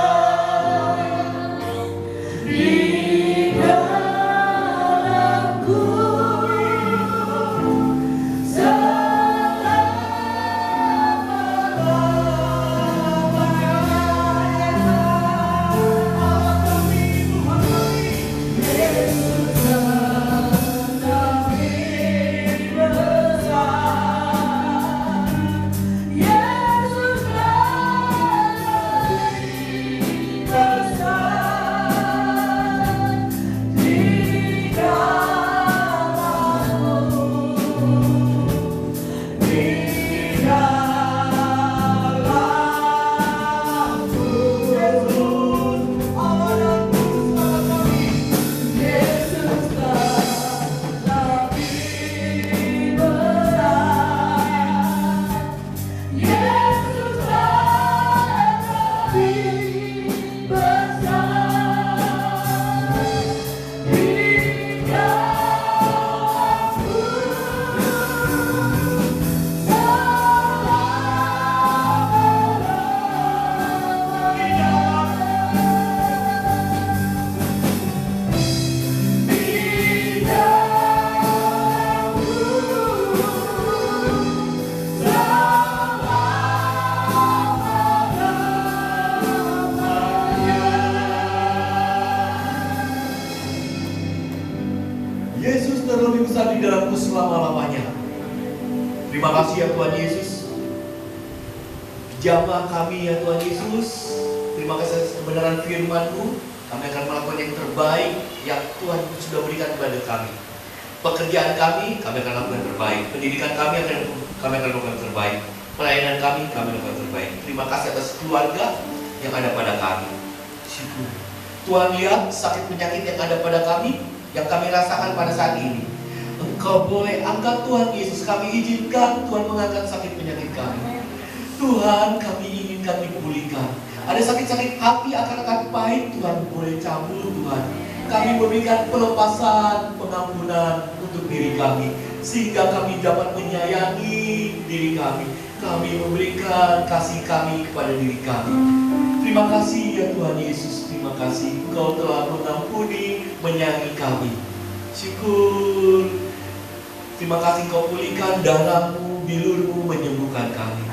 dalamku selama-lamanya. Terima kasih ya Tuhan Yesus. Jamah kami ya Tuhan Yesus. Terima kasih atas kebenaran firman-Mu. Kami akan melakukan yang terbaik yang Tuhan sudah berikan kepada kami. Pekerjaan kami akan lakukan terbaik. Pendidikan kami akan lakukan terbaik. Pelayanan kami lakukan terbaik. Terima kasih atas keluarga yang ada pada kami. Syukur. Tuhan lihat sakit penyakit yang ada pada kami, yang kami rasakan pada saat ini. Engkau boleh angkat Tuhan Yesus. Kami izinkan Tuhan mengangkat sakit penyakit kami. Tuhan, kami inginkan dipulihkan. Ada sakit-sakit hati akan pahit, Tuhan boleh cabut Tuhan. Kami memberikan pelepasan, pengampunan untuk diri kami, sehingga kami dapat menyayangi diri kami. Kami memberikan kasih kami kepada diri kami. Terima kasih ya Tuhan Yesus. Terima kasih Engkau telah mengampuni, menyayangi kami. Syukur. Terima kasih Engkau pulihkan darah-Mu, bilur-Mu menyembuhkan kami.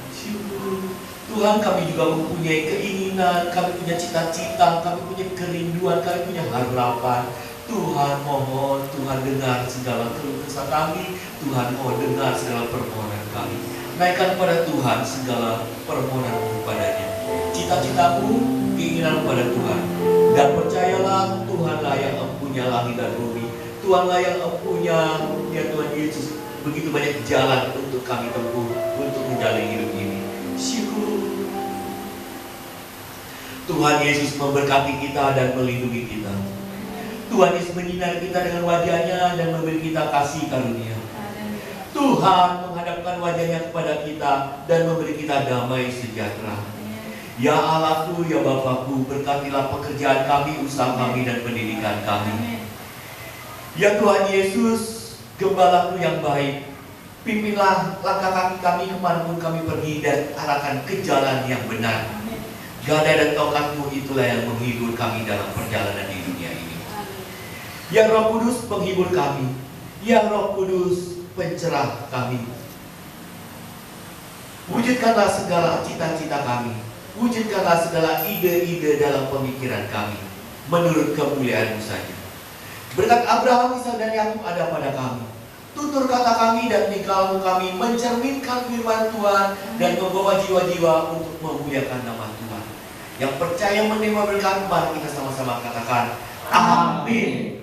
Syukur. Tuhan, kami juga mempunyai keinginan, kami punya cita-cita, kami punya kerinduan, kami punya harapan. Tuhan mohon, Tuhan dengar segala keluh kesah kami. Tuhan mohon dengar segala permohonan kami. Naikkan pada Tuhan segala permohonan-Mu padanya. Cita-citamu, keinginan pada Tuhan. Dan percayalah, Tuhanlah yang empunya langit dan bumi. Tuhanlah yang empunya, ya Tuhan Yesus, begitu banyak jalan untuk kami tempuh, untuk menjalani hidup ini. Syukur. Tuhan Yesus memberkati kita dan melindungi kita. Tuhan Yesus menyinari kita dengan wajah-Nya dan memberi kita kasih karunia. Tuhan menghadapkan wajah-Nya kepada kita dan memberi kita damai sejahtera. Ya Allahku, ya Bapakku, berkatilah pekerjaan kami, usaha kami, dan pendidikan kami. Ya Tuhan Yesus, Gembalaku yang baik, pimpinlah langkah kami kemanapun kami pergi dan arahkan ke jalan yang benar. Gada dan tongkat-Mu itulah yang menghibur kami dalam perjalanan di dunia ini. Ya Roh Kudus, penghibur kami. Ya Roh Kudus, pencerah kami. Wujudkanlah segala cita-cita kami. Wujudkanlah segala ide-ide dalam pemikiran kami, menurut kemuliaan-Mu saja. Berkat Abraham, Ishak, dan Yakub ada pada kami. Tutur kata kami dan tingkah-Mu kami mencerminkan firman Tuhan dan membawa jiwa-jiwa untuk memuliakan nama Tuhan. Yang percaya menerima berkat, mari kita sama-sama katakan amin.